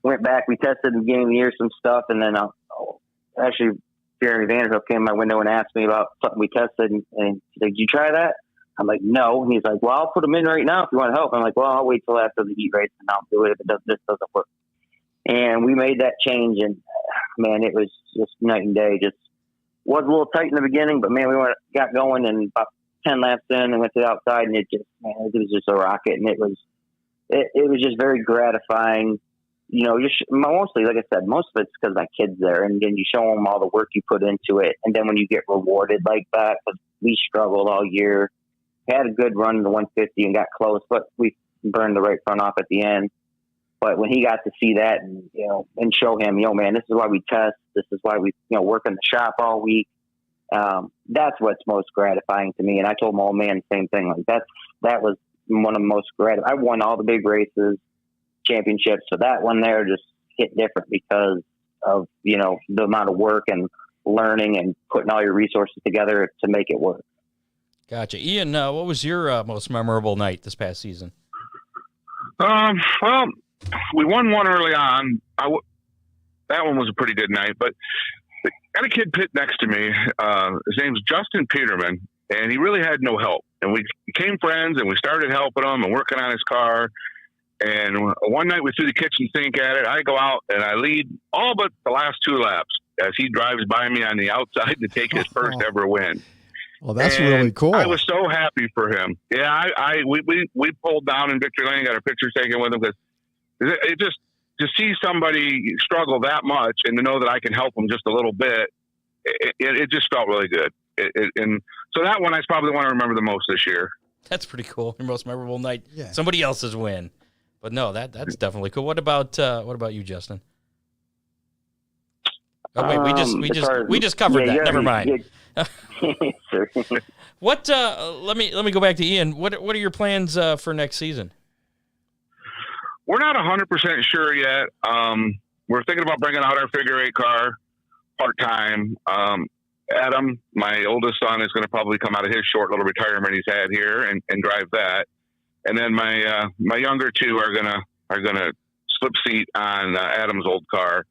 went back, we tested in the beginning of the year some stuff, and then actually Jeremy Vanderhoof came in my window and asked me about something we tested, and he said, did you try that? I'm like, no. And he's like, well, I'll put them in right now if you want to help. I'm like, well, I'll wait till after the heat race and I'll do it if this doesn't work. And we made that change, and man, it was just night and day. Just was a little tight in the beginning, but man, we got going, and about 10 laps in and went to the outside, and it was just a rocket, and it was just very gratifying. You know, mostly, like I said, most of it's because my kid's there, and then you show them all the work you put into it, and then when you get rewarded like that, because we struggled all year, had a good run in the 150 and got close, but we burned the right front off at the end. But when he got to see that, and and show him, man, this is why we test, this is why we work in the shop all week. That's what's most gratifying to me. And I told my old man the same thing. Like that was one of the most gratifying. I won all the big races, championships, so that one there just hit different because of the amount of work and learning and putting all your resources together to make it work. Gotcha. Ian, what was your most memorable night this past season? Well, we won one early on. That one was a pretty good night, but I got a kid pit next to me. His name's Justin Peterman, and he really had no help. And we became friends, and we started helping him and working on his car. And one night we threw the kitchen sink at it. I go out, and I lead all but the last 2 laps as he drives by me on the outside to take his first ever win. Well, that's really cool. I was so happy for him. Yeah, we pulled down in Victory Lane, got our pictures taken with him, because it just, to see somebody struggle that much and to know that I can help them just a little bit, it just felt really good. And so that one I probably want to remember the most this year. That's pretty cool. Your most memorable night, Yeah. Somebody else's win. But no, that's definitely cool. What about you, Justin? Oh wait, we just covered that. Never mind. Sure. What? Let me go back to Ian. What are your plans for next season? We're not 100% sure yet. We're thinking about bringing out our figure 8 car part-time. Adam, my oldest son, is going to probably come out of his short little retirement he's had here and drive that. And then my younger 2 are gonna slip seat on Adam's old car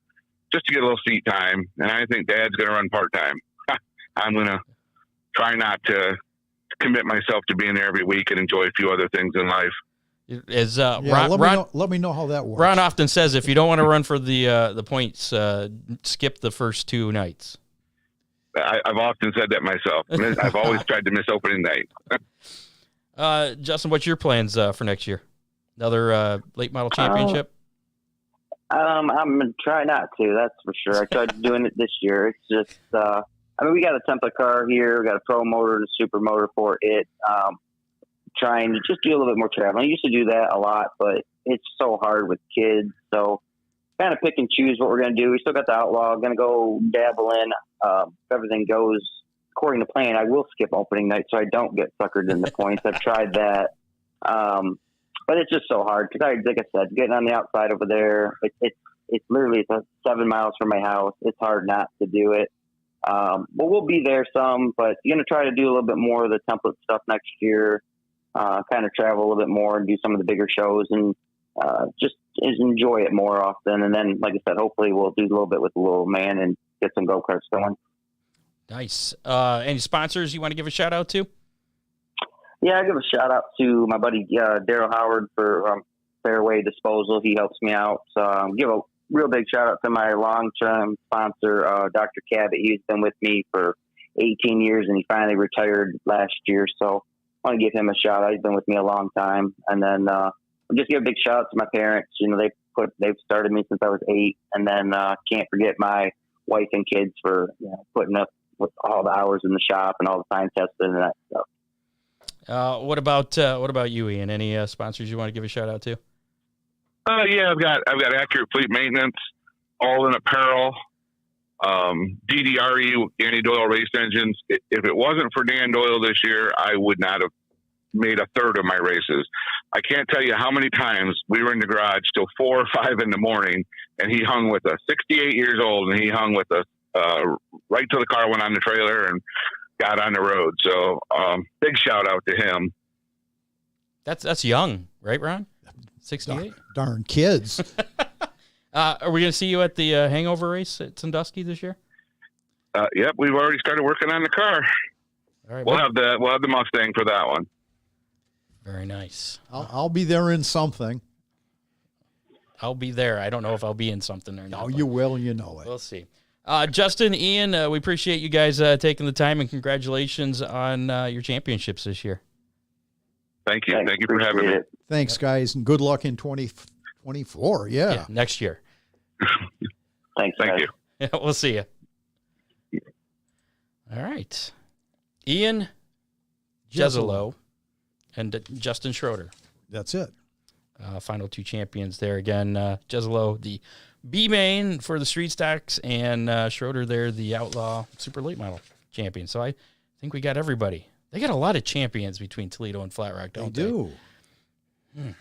just to get a little seat time. And I think Dad's going to run part-time. I'm going to try not to commit myself to being there every week and enjoy a few other things in life. As let me know how that works. Ron often says, if you don't want to run for the points, skip the first 2 nights. I've often said that myself. I've always tried to miss opening night. Justin, what's your plans for next year? Another late model championship? I'm gonna try not to. That's for sure. I tried doing it this year. It's just, we got a template car here. We got a pro motor and a super motor for it. Trying to just do a little bit more traveling. I used to do that a lot, but it's so hard with kids. So kind of pick and choose what we're going to do. We still got the Outlaw. Going to go dabble in. If everything goes according to plan, I will skip opening night so I don't get suckered in the points. I've tried that. But it's just so hard because, like I said, getting on the outside over there, it's literally 7 miles from my house. It's hard not to do it. But we'll be there some, but going to try to do a little bit more of the template stuff next year. Kind of travel a little bit more and do some of the bigger shows and just enjoy it more often. And then, like I said, hopefully we'll do a little bit with the little man and get some go-karts going. Nice. Any sponsors you want to give a shout out to? Yeah, I give a shout out to my buddy Daryl Howard for Fairway Disposal. He helps me out. So give a real big shout out to my long-term sponsor, Dr. Cabot. He's been with me for 18 years and he finally retired last year. So I want to give him a shout out. He's been with me a long time. And then the just give a big shout out to my parents. They've started me since I was 8, and then can't forget my wife and kids for putting up with all the hours in the shop and all the time testing and that stuff. What about you, Ian? Any sponsors you want to give a shout out to? Yeah, I've got Accurate Fleet Maintenance, All In Apparel, DDRE, Danny Doyle Race Engines. If it wasn't for Dan Doyle this year, I would not have made a third of my races. I can't tell you how many times we were in the garage till 4 or 5 in the morning, and he hung with us. 68 years old, and he hung with us right till the car went on the trailer and got on the road. So big shout out to him. That's young, right, Ron? 68? Darn kids. Are we going to see you at the hangover race at Sandusky this year? Yep, we've already started working on the car. All right, we'll have the Mustang for that one. Very nice. I'll be there in something. I'll be there. I don't know if I'll be in something or not. No, you will. You know it. We'll see. Justin, Ian, we appreciate you guys taking the time, and congratulations on your championships this year. Thank you. Thank you for having me. Thanks, guys, and good luck in 2024. Yeah, next year. Thank you. Yeah, we'll see you. All right. Ian Jezylo and Justin Schroeder. That's it. Final 2 champions there again. Jezylo, the B main for the street stocks, and Schroeder there, the outlaw super late model champion. So I think we got everybody. They got a lot of champions between Toledo and Flat Rock, don't they? They do.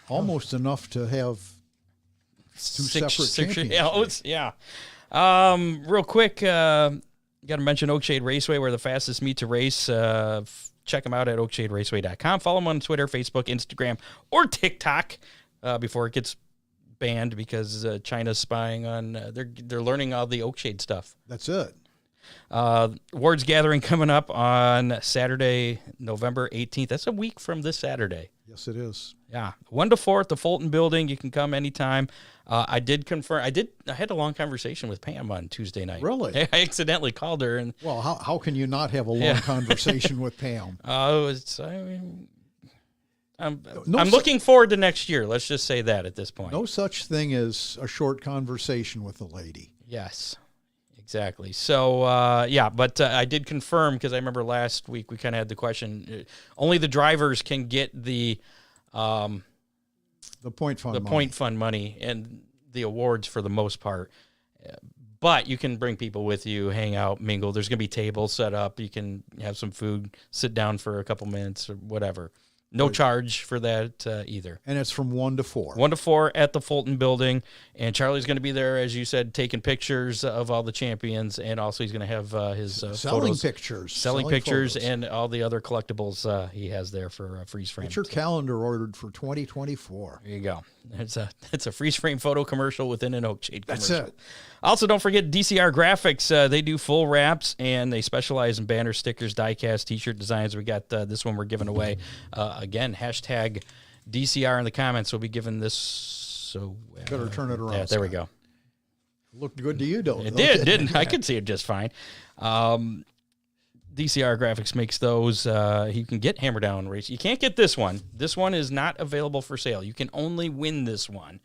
Almost enough to have 2 separate champions. Yeah. Real quick, got to mention Oakshade Raceway. We're the fastest meet to race. Check them out at oakshaderaceway.com. Follow them on Twitter, Facebook, Instagram, or TikTok before it gets banned because China's spying on. They're learning all the Oakshade stuff. That's it. Awards gathering coming up on Saturday, November 18th. That's a week from this Saturday. Yes, it is. Yeah, 1 to 4 at the Fulton Building. You can come anytime. I did confirm. I had a long conversation with Pam on Tuesday night. Really? I accidentally called her, and how can you not have a long conversation with Pam? I'm looking forward to next year. Let's just say that at this point. No such thing as a short conversation with a lady. Yes. Exactly. So, but I did confirm because I remember last week we kind of had the question. Only the drivers can get the point fund money and the awards for the most part. But you can bring people with you, hang out, mingle. There's going to be tables set up. You can have some food, sit down for a couple minutes or whatever. No charge for that either. And it's from 1 to 4. 1 to 4 at the Fulton Building. And Charlie's going to be there, as you said, taking pictures of all the champions. And also he's going to have his selling photos. pictures. Selling pictures photos. And all the other collectibles he has there for freeze frame. Get your calendar ordered for 2024. There you go. It's a freeze frame photo commercial within an Oakshade commercial. That's it. Also, don't forget DCR Graphics. They do full wraps, and they specialize in banner stickers, die-cast, T-shirt designs. We got this one we're giving away. Again, hashtag DCR in the comments. We'll be giving this. So better turn it around. Yeah, there we go. Looked good to you, don't it? It didn't. I could see it just fine. DCR Graphics makes those. You can get Hammer Down Race. You can't get this one. This one is not available for sale. You can only win this one.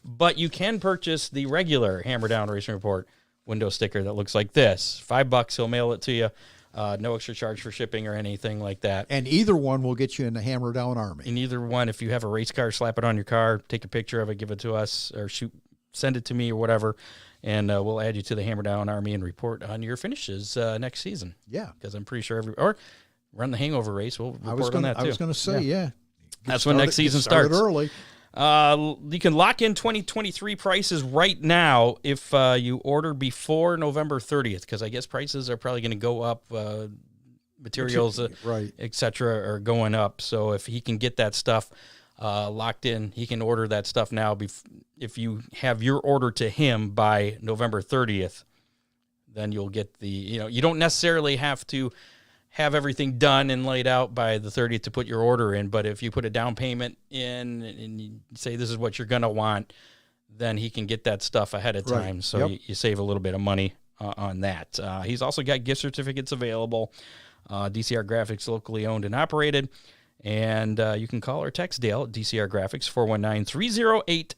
But you can purchase the regular Hammer Down Racing Report window sticker that looks like this. $5. He'll mail it to you. No extra charge for shipping or anything like that. And either one will get you in the Hammer Down Army. In either one, if you have a race car, slap it on your car, take a picture of it, give it to us, or send it to me or whatever, and we'll add you to the Hammer Down Army and report on your finishes next season. Yeah. Because I'm pretty sure or run the hangover race. We'll report on that too. I was going to say, yeah. That's when next season starts. Early. You can lock in 2023 prices right now if you order before November 30th, because I guess prices are probably going to go up. Materials, right, etc., are going up. So if he can get that stuff locked in, he can order that stuff now. If you have your order to him by November 30th, then you'll get the, you don't necessarily have to have everything done and laid out by the 30th to put your order in. But if you put a down payment in and you say this is what you're going to want, then he can get that stuff ahead of time. Right. So you save a little bit of money on that. He's also got gift certificates available. DCR Graphics, locally owned and operated. And you can call or text Dale at DCR Graphics,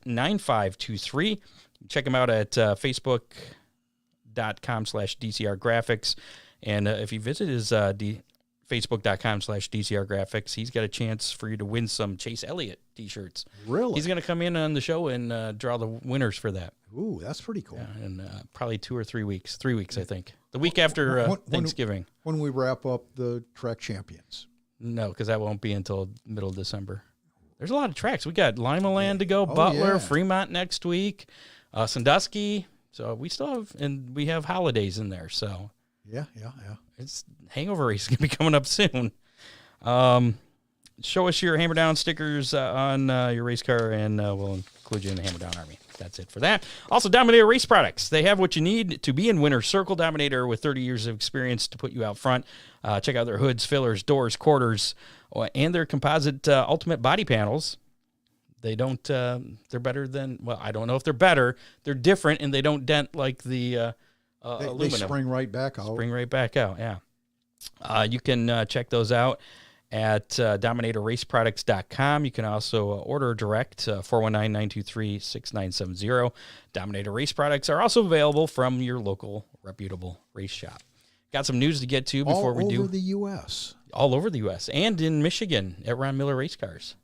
419-308-9523. Check him out at facebook.com/DCR Graphics. And if you visit his facebook.com/DCR Graphics, he's got a chance for you to win some Chase Elliott t-shirts. Really? He's going to come in on the show and draw the winners for that. Ooh, that's pretty cool. Yeah, in probably 2 or 3 weeks. 3 weeks, I think. The week after Thanksgiving. When we wrap up the track champions. No, because that won't be until middle of December. There's a lot of tracks. We got Lima Land to go, Butler, Fremont next week, Sandusky. So we still have, and we have holidays in there. So yeah. It's hangover race is going to be coming up soon. Show us your Hammer Down stickers on your race car, and we'll include you in the Hammer Down Army. That's it for that. Also, Dominator Race Products. They have what you need to be in winner's circle. Dominator with 30 years of experience to put you out front. Check out their hoods, fillers, doors, quarters, and their composite ultimate body panels. They don't, they're better than, well, I don't know if they're better. They're different, and they don't dent like the aluminum. They spring right back out. Spring right back out, yeah. You can check those out at DominatorRaceProducts.com. You can also order direct, 419-923-6970. Dominator Race Products are also available from your local reputable race shop. Got some news to get to before we do. All over the U.S. All over the U.S. and in Michigan at Ron Miller Race Cars.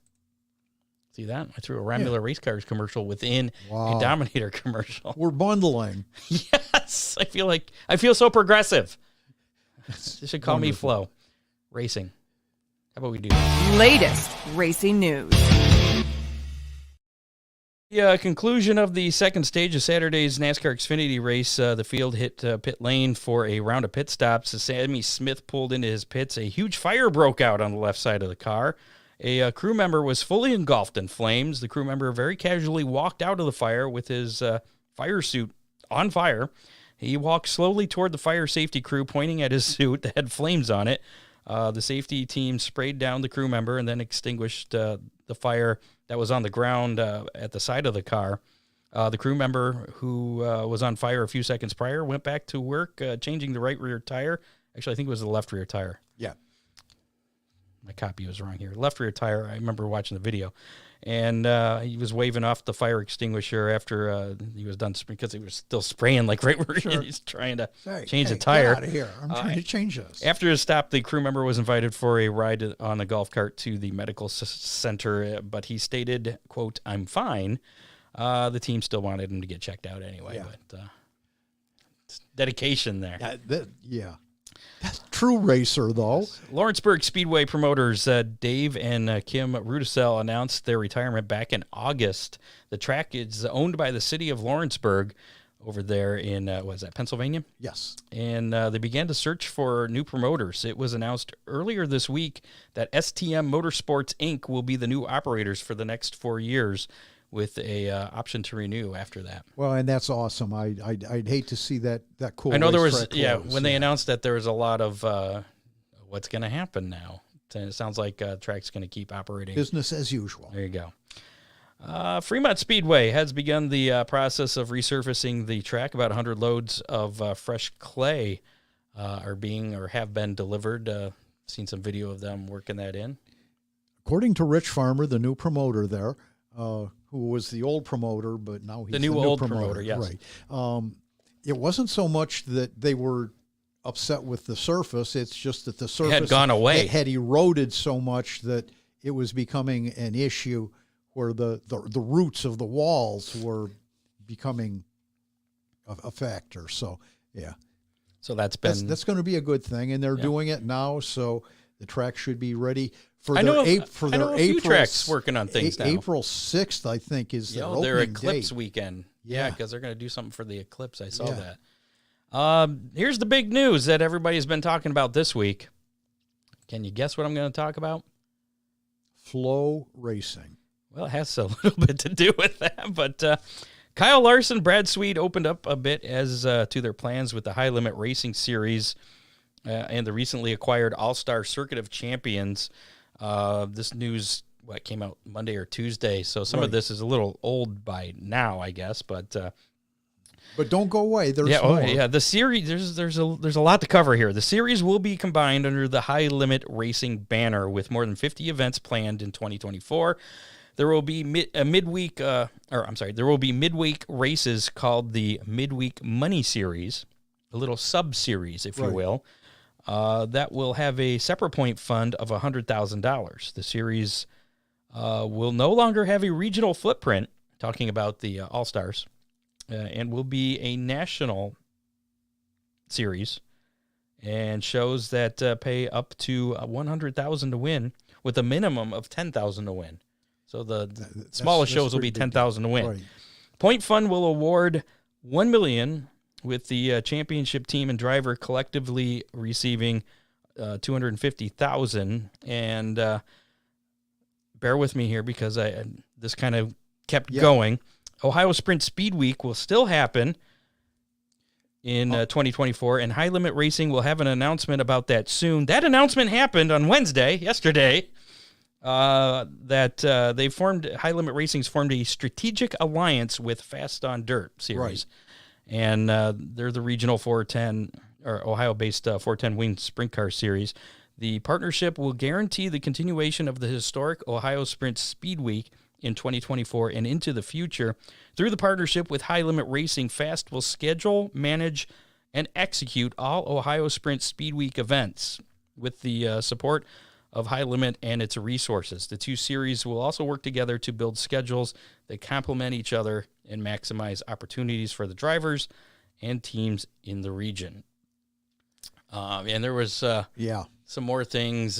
See that? I threw a Ron Miller Race Cars commercial within a Dominator commercial. We're bundling. Yes. I feel so progressive. They should call me Flo Racing. How about we do Latest racing news. The conclusion of the second stage of Saturday's NASCAR Xfinity race, the field hit pit lane for a round of pit stops. As Sammy Smith pulled into his pits, a huge fire broke out on the left side of the car. A crew member was fully engulfed in flames. The crew member very casually walked out of the fire with his fire suit on fire. He walked slowly toward the fire safety crew, pointing at his suit that had flames on it. The safety team sprayed down the crew member and then extinguished the fire that was on the ground at the side of the car. The crew member who was on fire a few seconds prior went back to work, changing the right rear tire. Actually, I think it was the left rear tire. Yeah. My copy was wrong here. Left rear tire. I remember watching the video. And he was waving off the fire extinguisher after he was done, because he was still spraying like right where he's trying to change the tire. Get out of here. I'm trying to change this. After his stop, the crew member was invited for a ride on a golf cart to the medical center, but he stated, quote, "I'm fine." The team still wanted him to get checked out anyway, but it's dedication there. That's true racer, though. Lawrenceburg Speedway promoters Dave and Kim Rudisell announced their retirement back in August. The track is owned by the city of Lawrenceburg over there in, Pennsylvania? Yes. And they began to search for new promoters. It was announced earlier this week that STM Motorsports, Inc. will be the new operators for the next 4 years, with a option to renew after that. Well, and that's awesome. I'd hate to see that cool. I know there was close. When they announced that, there was a lot of what's going to happen now. And it sounds like track's going to keep operating. Business as usual. There you go. Fremont Speedway has begun the process of resurfacing the track. About 100 loads of fresh clay have been delivered. Seen some video of them working that in. According to Rich Farmer, the new promoter there, who was the old promoter, but now he's the new old promoter. Yes. Right. It wasn't so much that they were upset with the surface. It's just that the surface had gone away, had eroded so much that it was becoming an issue where the roots of the walls were becoming a factor. So, yeah. So that's going to be a good thing, and they're doing it now, so the track should be ready. I know a few tracks working on things now. April 6th, I think, is their opening their Eclipse date. Weekend. Yeah, because they're going to do something for the Eclipse. I saw that. Here's the big news that everybody's been talking about this week. Can you guess what I'm going to talk about? Flow Racing. Well, it has a little bit to do with that, but Kyle Larson, Brad Sweet opened up a bit as to their plans with the High Limit Racing Series and the recently acquired All-Star Circuit of Champions. This news came out Monday or Tuesday, so some of this is a little old by now, I guess. But But don't go away. There's yeah, more. yeah. The series, there's a lot to cover here. The series will be combined under the High Limit Racing banner with more than 50 events planned in 2024. There will be midweek races called the Midweek Money Series, a little sub-series, if you will, that will have a separate point fund of $100,000. The series will no longer have a regional footprint, talking about the All-Stars, and will be a national series, and shows that pay up to $100,000 to win, with a minimum of $10,000 to win. So the smallest shows will be $10,000 to win. Right. Point Fund will award $1 million, with the championship team and driver collectively receiving $250,000. And bear with me here because this kind of kept going. Ohio Sprint Speed Week will still happen in 2024, and High Limit Racing will have an announcement about that soon. That announcement happened on yesterday. That they formed, High Limit Racing's formed a strategic alliance with Fast on Dirt series. Right. And they're the regional 410 or Ohio-based 410 wing sprint car series. The partnership will guarantee the continuation of the historic Ohio Sprint Speed Week in 2024 and into the future. Through the partnership with High Limit Racing, Fast will schedule, manage, and execute all Ohio Sprint Speed Week events with the support of High Limit and its resources. The two series will also work together to build schedules that complement each other and maximize opportunities for the drivers and teams in the region. And there was some more things.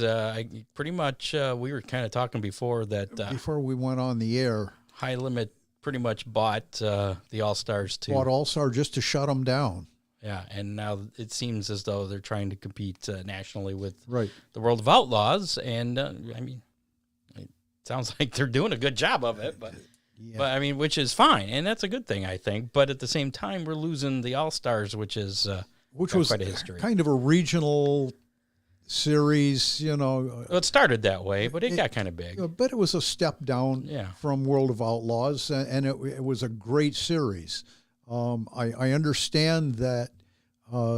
Pretty much, we were kind of talking before that. Before we went on the air, High Limit pretty much bought the All-Stars too. Bought All-Star just to shut them down. Yeah, and now it seems as though they're trying to compete nationally with the World of Outlaws, and I mean, it sounds like they're doing a good job of it, but I mean, which is fine, and that's a good thing, I think. But at the same time, we're losing the All-Stars, which was quite a history, kind of a regional series, you know. Well, it started that way, but it got kind of big. But it was a step down from World of Outlaws, and it was a great series. I understand that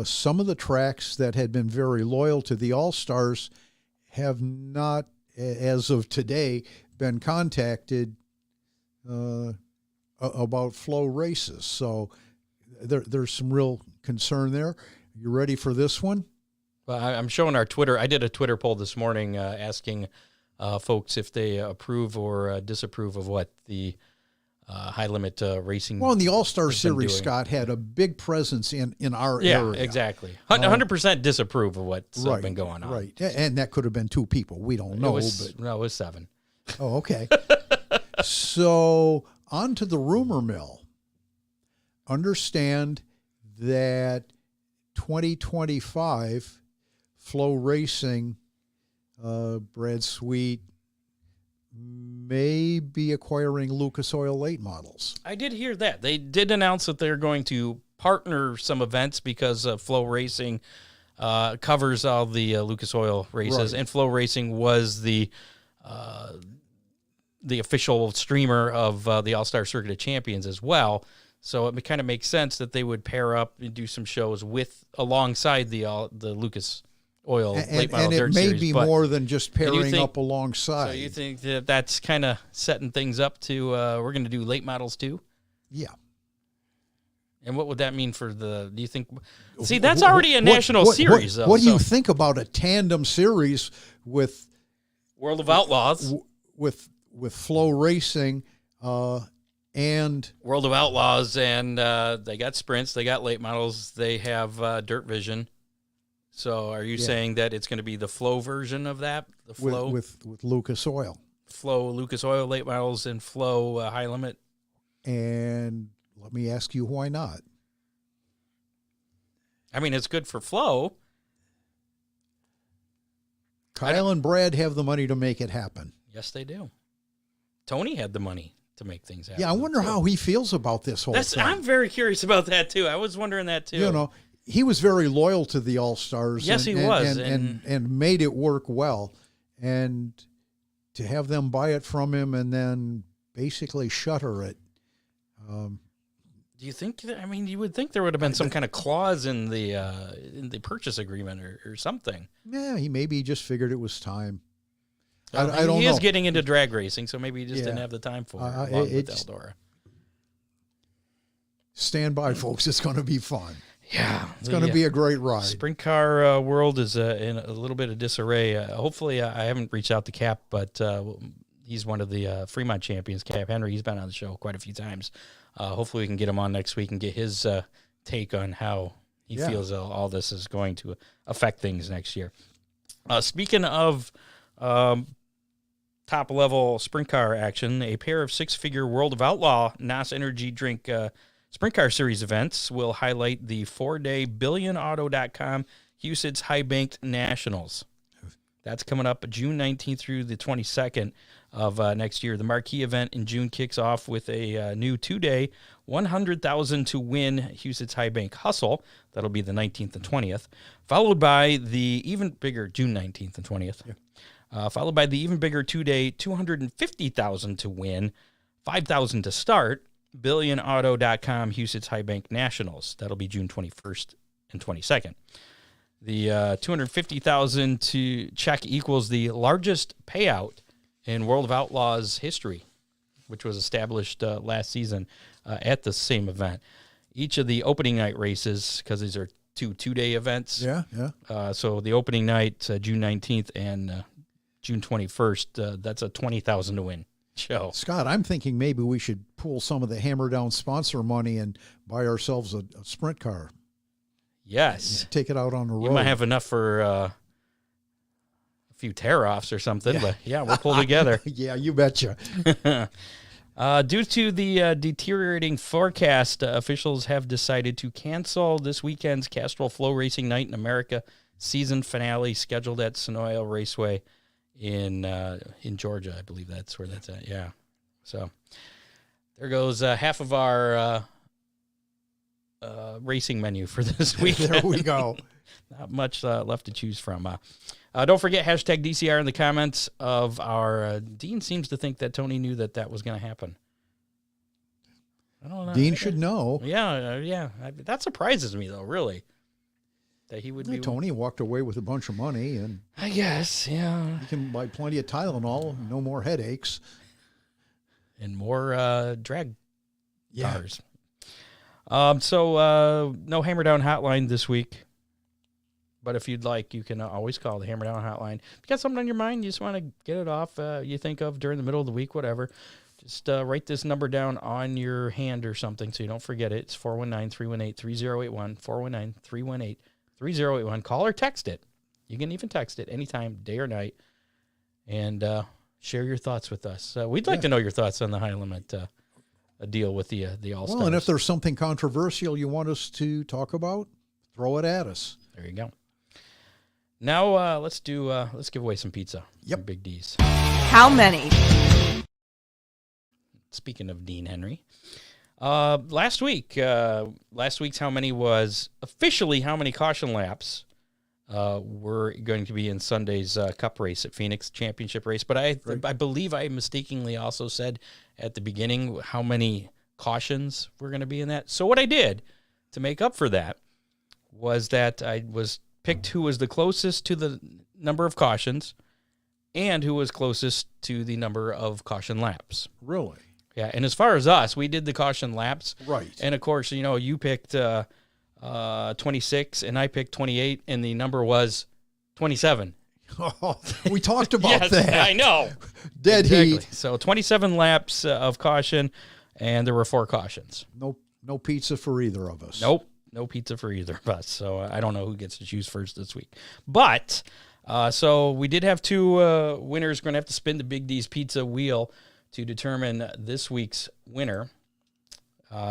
some of the tracks that had been very loyal to the All-Stars have not, as of today, been contacted about flow races. So there's some real concern there. You ready for this one? Well, I'm showing our Twitter. I did a Twitter poll this morning asking folks if they approve or disapprove of what the High Limit Racing. Well, in the All-Star Series, Scott had a big presence in our area. Yeah, exactly. 100% disapprove of what's been going on. Right, and that could have been two people. We don't know. It was 7. Oh, okay. So on to the rumor mill. Understand that 2025 Flow Racing, Brad Sweet, may be acquiring Lucas Oil late models. I did hear that. They did announce that they're going to partner some events because Flow Racing covers all the Lucas Oil races, and Flow Racing was the official streamer of the All-Star Circuit of Champions as well. So it kind of makes sense that they would pair up and do some shows alongside the Lucas Oil late model dirt series. And it may be more than just pairing up alongside. So you think that that's kind of setting things up to we're going to do late models too? Yeah. And what would that mean for do you think? See, that's already a national series, though. What do you think about a tandem series with World of Outlaws, with Flow Racing, and World of Outlaws, and they got sprints, they got late models, they have Dirt Vision. So are you saying that it's going to be the Flow version of that? The Flow with Lucas Oil. Flow Lucas Oil late models and Flow High Limit. And let me ask you, why not? I mean, it's good for Flow. Kyle and Brad have the money to make it happen. Yes, they do. Tony had the money to make things happen. Yeah, I wonder how he feels about this whole thing. I'm very curious about that, too. I was wondering that, too. You know, he was very loyal to the All-Stars. Yes, he was. And made it work well. And to have them buy it from him and then basically shutter it, Do you think? I mean, you would think there would have been some kind of clause in the purchase agreement or something. Yeah, he maybe just figured it was time. I don't know. He is getting into drag racing, so maybe he just didn't have the time for it. Along with it's- Eldora. Stand by, folks. It's going to be fun. Yeah, It's going to be a great ride. Sprint car world is in a little bit of disarray. Hopefully, I haven't reached out to Cap, but he's one of the Fremont champions, Cap Henry. He's been on the show quite a few times. Hopefully, we can get him on next week and get his take on how he feels all this is going to affect things next year. Speaking of top-level sprint car action, a pair of six-figure World of Outlaw NOS Energy Drink Sprint Car Series events will highlight the 4-day BillionAuto.com Huset's High Banked Nationals. That's coming up June 19th through the 22nd of next year. The marquee event in June kicks off with a new 2-day, 100,000 to win Huset's High Bank Hustle. That'll be the 19th and 20th, followed by the even bigger June 19th and 20th. Followed by the even bigger 2-day, 250,000 to win, 5,000 to start, BillionAuto.com Huset's High Bank Nationals. That'll be June 21st and 22nd. The 250,000 to check equals the largest payout in World of Outlaws history, which was established last season at the same event. Each of the opening night races, because these are two-day events. Yeah. So the opening night, June 19th and June 21st, that's a 20,000 to win show. Scott, I'm thinking maybe we should pool some of the Hammer Down sponsor money and buy ourselves a sprint car. Yes. Take it out on the road. You might have enough for a few tear-offs or something, but we'll pull together. Yeah, you betcha. Due to the deteriorating forecast, officials have decided to cancel this weekend's Castrol Flow Racing Night in America season finale scheduled at Sonoya Raceway in Georgia. I believe that's where that's at. Yeah. So there goes half of our racing menu for this weekend. There we go. Not much left to choose from. Don't forget, hashtag DCR in the comments of our... Dean seems to think that Tony knew that was going to happen. I don't know. Dean should know. Yeah. That surprises me, though, really. That he would be... Tony walked away with a bunch of money, and I guess, yeah. he can buy plenty of Tylenol, no more headaches. And more drag cars. So no Hammer Down hotline this week. But if you'd like, you can always call the Hammer Down hotline. If you got something on your mind, you just want to get it off, you think of during the middle of the week, whatever, just write this number down on your hand or something so you don't forget it. It's 419-318-3081, 419-318-3081. Call or text it. You can even text it anytime, day or night, and share your thoughts with us. We'd like to know your thoughts on the high limit deal with the All-Stars. Well, and if there's something controversial you want us to talk about, throw it at us. There you go. Now let's give away some pizza. Yep. From Big D's. How many? Speaking of Dean Henry, last week's how many was officially how many caution laps were going to be in Sunday's Cup race at Phoenix Championship race. But I believe I mistakenly also said at the beginning how many cautions were going to be in that. So what I did to make up for that was that I picked who was the closest to the number of cautions and who was closest to the number of caution laps. Really? Yeah, and as far as us, we did the caution laps. Right. And, of course, you picked 26, and I picked 28, and the number was 27. Oh, we talked about Yes, that. I know. Dead heat. So 27 laps of caution, and there were 4 cautions. No pizza for either of us. Nope. No pizza for either of us. So I don't know who gets to choose first this week. But, so we did have 2 winners. We're going to have to spin the Big D's Pizza wheel to determine this week's winner,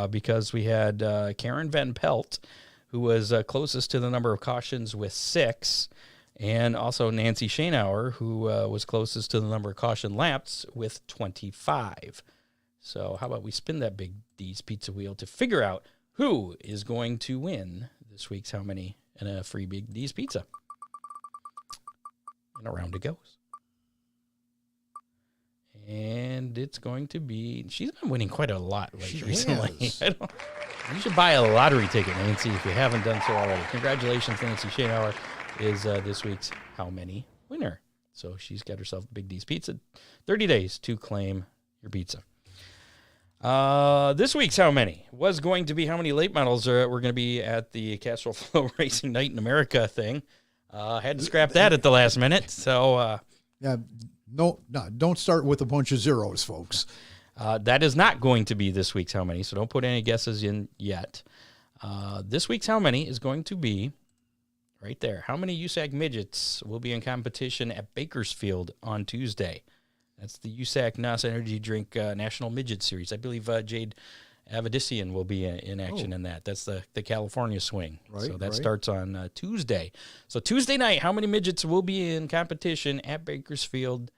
because we had Karen Van Pelt, who was closest to the number of cautions with 6, and also Nancy Schoenauer, who was closest to the number of caution laps with 25. So how about we spin that Big D's Pizza wheel to figure out who is going to win this week's How Many and a free Big D's Pizza. And around it goes. And it's going to be, she's been winning quite a lot recently. has. You should buy a lottery ticket, Nancy, if you haven't done so already. Congratulations, Nancy Schoenauer is this week's How Many winner. So she's got herself Big D's Pizza. 30 days to claim your pizza. This week's How Many was going to be how many late models were going to be at the Castrol Flow Racing Night in America thing. Had to scrap that at the last minute. So, Yeah, no, don't start with a bunch of zeros, folks. that is not going to be this week's How Many, so don't put any guesses in yet. This week's How Many is going to be right there. How many USAC midgets will be in competition at Bakersfield on Tuesday? That's the USAC NOS Energy Drink National Midget Series. I believe Jade Avedissian will be in action in that. That's the California swing. Right, so that right. starts on Tuesday. So Tuesday night, how many midgets will be in competition at Bakersfield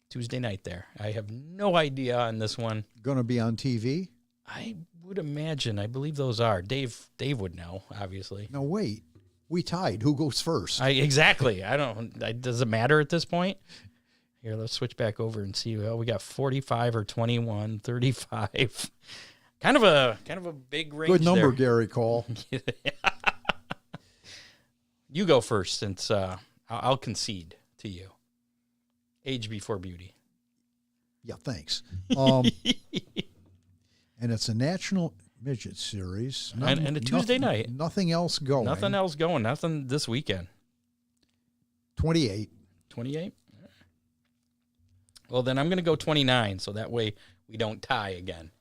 Tuesday night there? I have no idea on this one. Going to be on TV? I would imagine. I believe those are. Dave would know, obviously. No, wait. We tied. Who goes first? Exactly. Does it matter at this point? Here, let's switch back over and see. Well, we got 45 or 21, 35. Kind of a big range. Good number, there. Gary Cole. You go first, since I'll concede to you. Age before beauty. Yeah, thanks. And it's a National Midget Series. And a Tuesday night. Nothing else going. Nothing else going. Nothing this weekend. 28. 28? Well, then I'm going to go 29, so that way we don't tie again.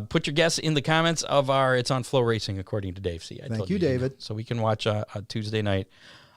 Put your guess in the comments of it's on Flow Racing, according to Dave. See, I Thank told you, David. So we can watch on Tuesday night.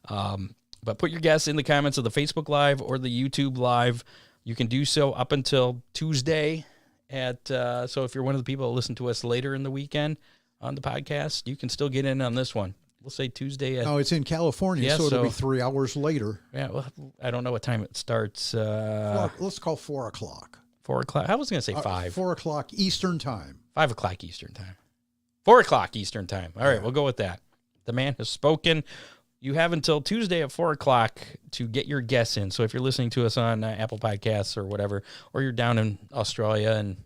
But put your guess in the comments of the Facebook Live or the YouTube Live. You can do so up until Tuesday. So if you're one of the people that listen to us later in the weekend on the podcast, you can still get in on this one. We'll say Tuesday. No, it's in California, Yeah, so it'll so- be 3 hours later. Yeah, well, I don't know what time it starts. Let's call 4 o'clock. 4 o'clock. I was going to say 5. 4 o'clock Eastern time. 5 o'clock Eastern time. 4 o'clock Eastern time. All right, we'll go with that. The man has spoken. You have until Tuesday at 4 o'clock to get your guess in. So if you're listening to us on Apple Podcasts or whatever, or you're down in Australia and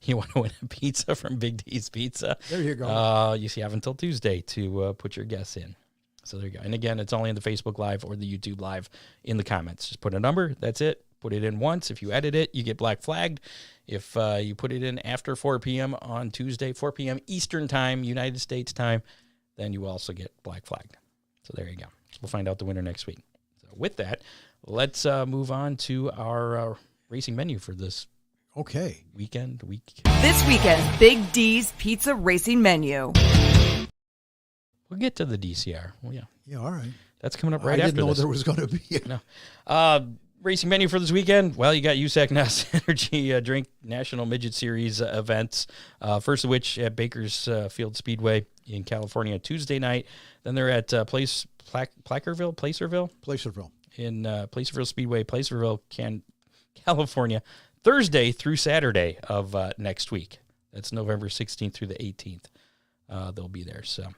you want to win a pizza from Big D's Pizza, There you go. you have until Tuesday to put your guess in. So there you go. And again, it's only in the Facebook Live or the YouTube Live in the comments. Just put a number. That's it. Put it in once. If you edit it, you get black flagged. If you put it in after 4 p.m. on Tuesday, 4 p.m. Eastern time, United States time, then you also get black flagged. So there you go. We'll find out the winner next week. So with that, let's move on to our racing menu for this Okay. weekend. This weekend's Big D's Pizza Racing Menu. We'll get to the DCR. Well, yeah. Yeah, all right. That's coming up right I after didn't know this. there was going to be. No. Racing menu for this weekend. Well, you got USAC NOS Energy Drink National Midget Series events. First of which at Bakersfield Speedway in California Tuesday night. Then they're at Placerville in Placerville Speedway, Placerville, California, Thursday through Saturday of next week. That's November 16th through the 18th. They'll be there. So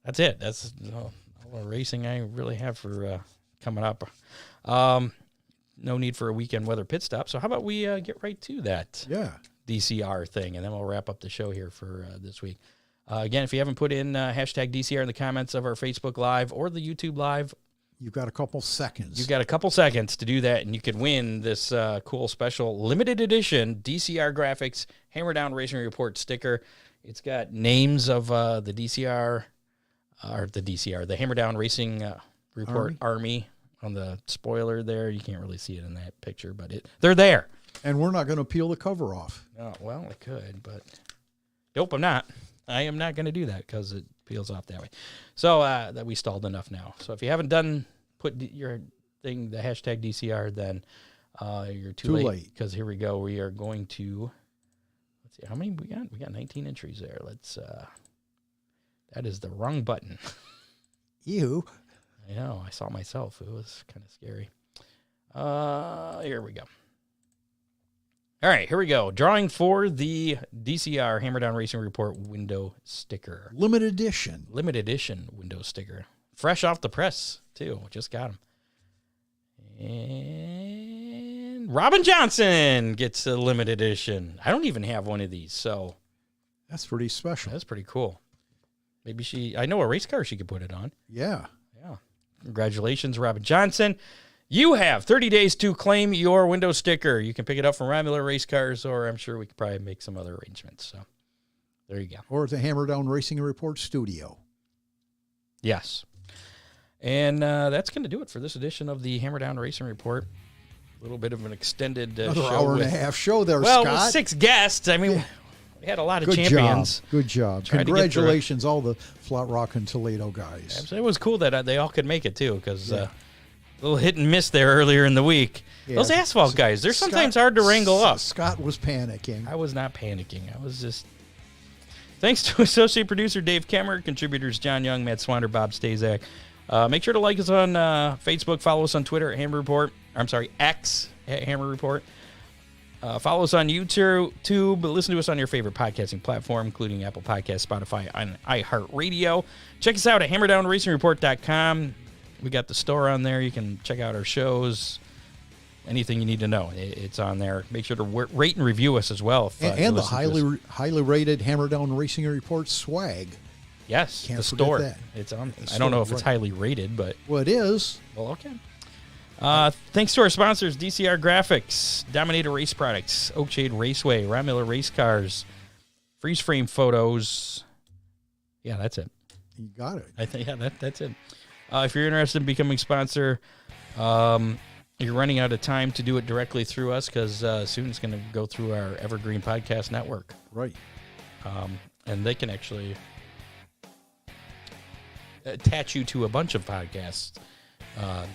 that's it. That's all the racing I really have for coming up. No need for a weekend weather pit stop. So how about we get right to that DCR thing, and then we'll wrap up the show here for this week. Again, if you haven't put in hashtag DCR in the comments of our Facebook Live or the YouTube Live, You've got a couple seconds. you've got a couple seconds to do that, and you could win this cool special limited edition DCR Graphics Hammer Down Racing Report sticker. It's got names of the DCR, the Hammer Down Racing Report Army on the spoiler there. You can't really see it in that picture, but they're there. And we're not going to peel the cover off. Oh, well, I could, but nope, I'm not. I am not going to do that because it peels off that way. So that we stalled enough now. So if you haven't put your thing, the hashtag DCR, then you're too late. Because here we go. We are going to, let's see, how many we got? We got 19 entries there. That is the wrong button. Ew. I know. I saw myself. It was kind of scary. Here we go. All right, here we go. Drawing for the DCR Hammer Down Racing Report window sticker. Limited edition. Limited edition window sticker. Fresh off the press, too. Just got them. And And Robin Johnson gets a limited edition. I don't even have one of these, so That's pretty special. that's pretty cool. Maybe I know a race car she could put it on. Yeah. Yeah. Congratulations, Robin Johnson. You have 30 days to claim your window sticker. You can pick it up from Romular Race Cars, or I'm sure we could probably make some other arrangements. So there you go. Or at the Hammer Down Racing Report studio. Yes. And that's going to do it for this edition of the Hammer Down Racing Report. A little bit of an extended Another show. hour and a half show there, well, Scott. with 6 guests. I mean, we had a lot of Good champions. job. Good job. Tried to get through it. Congratulations, all the Flat Rock and Toledo guys. It was cool that they all could make it, too, because a little hit and miss there earlier in the week. Yeah. Those asphalt guys, they're sometimes Scott- hard to wrangle up. Scott was panicking. I was not panicking. I was just... Thanks to associate producer Dave Kemmer, contributors John Young, Matt Swander, Bob Stazak. Make sure to like us on Facebook. Follow us on Twitter at Hammer Report. X at Hammer Report. Follow us on YouTube. Listen to us on your favorite podcasting platform, including Apple Podcasts, Spotify, and iHeartRadio. Check us out at HammerdownRacingReport.com. We got the store on there. You can check out our shows. Anything you need to know, it's on there. Make sure to rate and review us as well. And the highly rated Hammer Down Racing Report swag. Yes, Can't the forget store. that. It's on. The I don't know if store, it's right. highly rated, but Well, it is. well, okay. Thanks to our sponsors, DCR Graphics, Dominator Race Products, Oakshade Raceway, Romular Race Cars, Freeze Frame Photos. Yeah, that's it. You got it. I think that's it. If you're interested in becoming a sponsor, you're running out of time to do it directly through us because soon it's going to go through our Evergreen Podcast Network. Right. And they can actually attach you to a bunch of podcasts.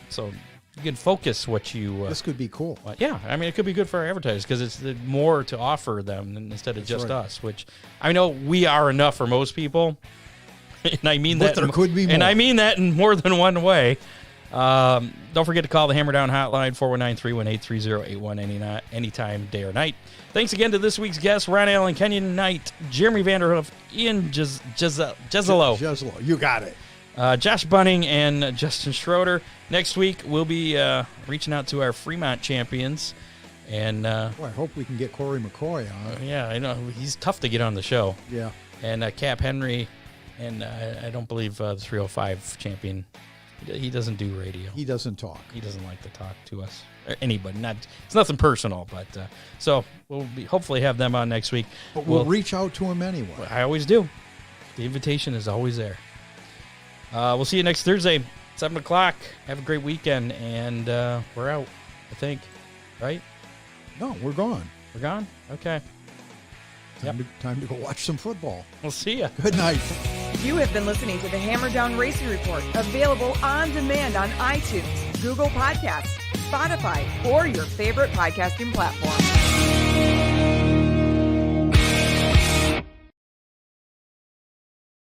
So you can focus what you... This could be cool. yeah, I mean, it could be good for our advertisers because it's more to offer them instead of just us, which I know we are enough for most people. And I mean But that. there could be more. And I mean that in more than one way. Don't forget to call the Hammer Down hotline, 419-318-3081 anytime, day or night. Thanks again to this week's guests, Ron Allen, Kenyon Knight, Jeremy Vanderhoof, Ian Jezylo, Jezylo. You got it. Josh Bunting, and Justin Schroeder. Next week, we'll be reaching out to our Fremont champions. And Well, I hope we can get Corey McCoy on. yeah, I know he's tough to get on the show. Yeah. And Cap Henry, and I don't believe the 305 champion. He doesn't do radio. He doesn't talk. He doesn't like to talk to us or anybody. It's nothing personal, but so we'll hopefully have them on next week. But we'll reach out to him anyway. I always do. The invitation is always there. We'll see you next Thursday, 7 o'clock. Have a great weekend, and we're out, I think. Right? No, we're gone. We're gone? Okay. Time to go watch some football. We'll see you. Good night. You have been listening to the Hammer Down Racing Report, available on demand on iTunes, Google Podcasts, Spotify, or your favorite podcasting platform.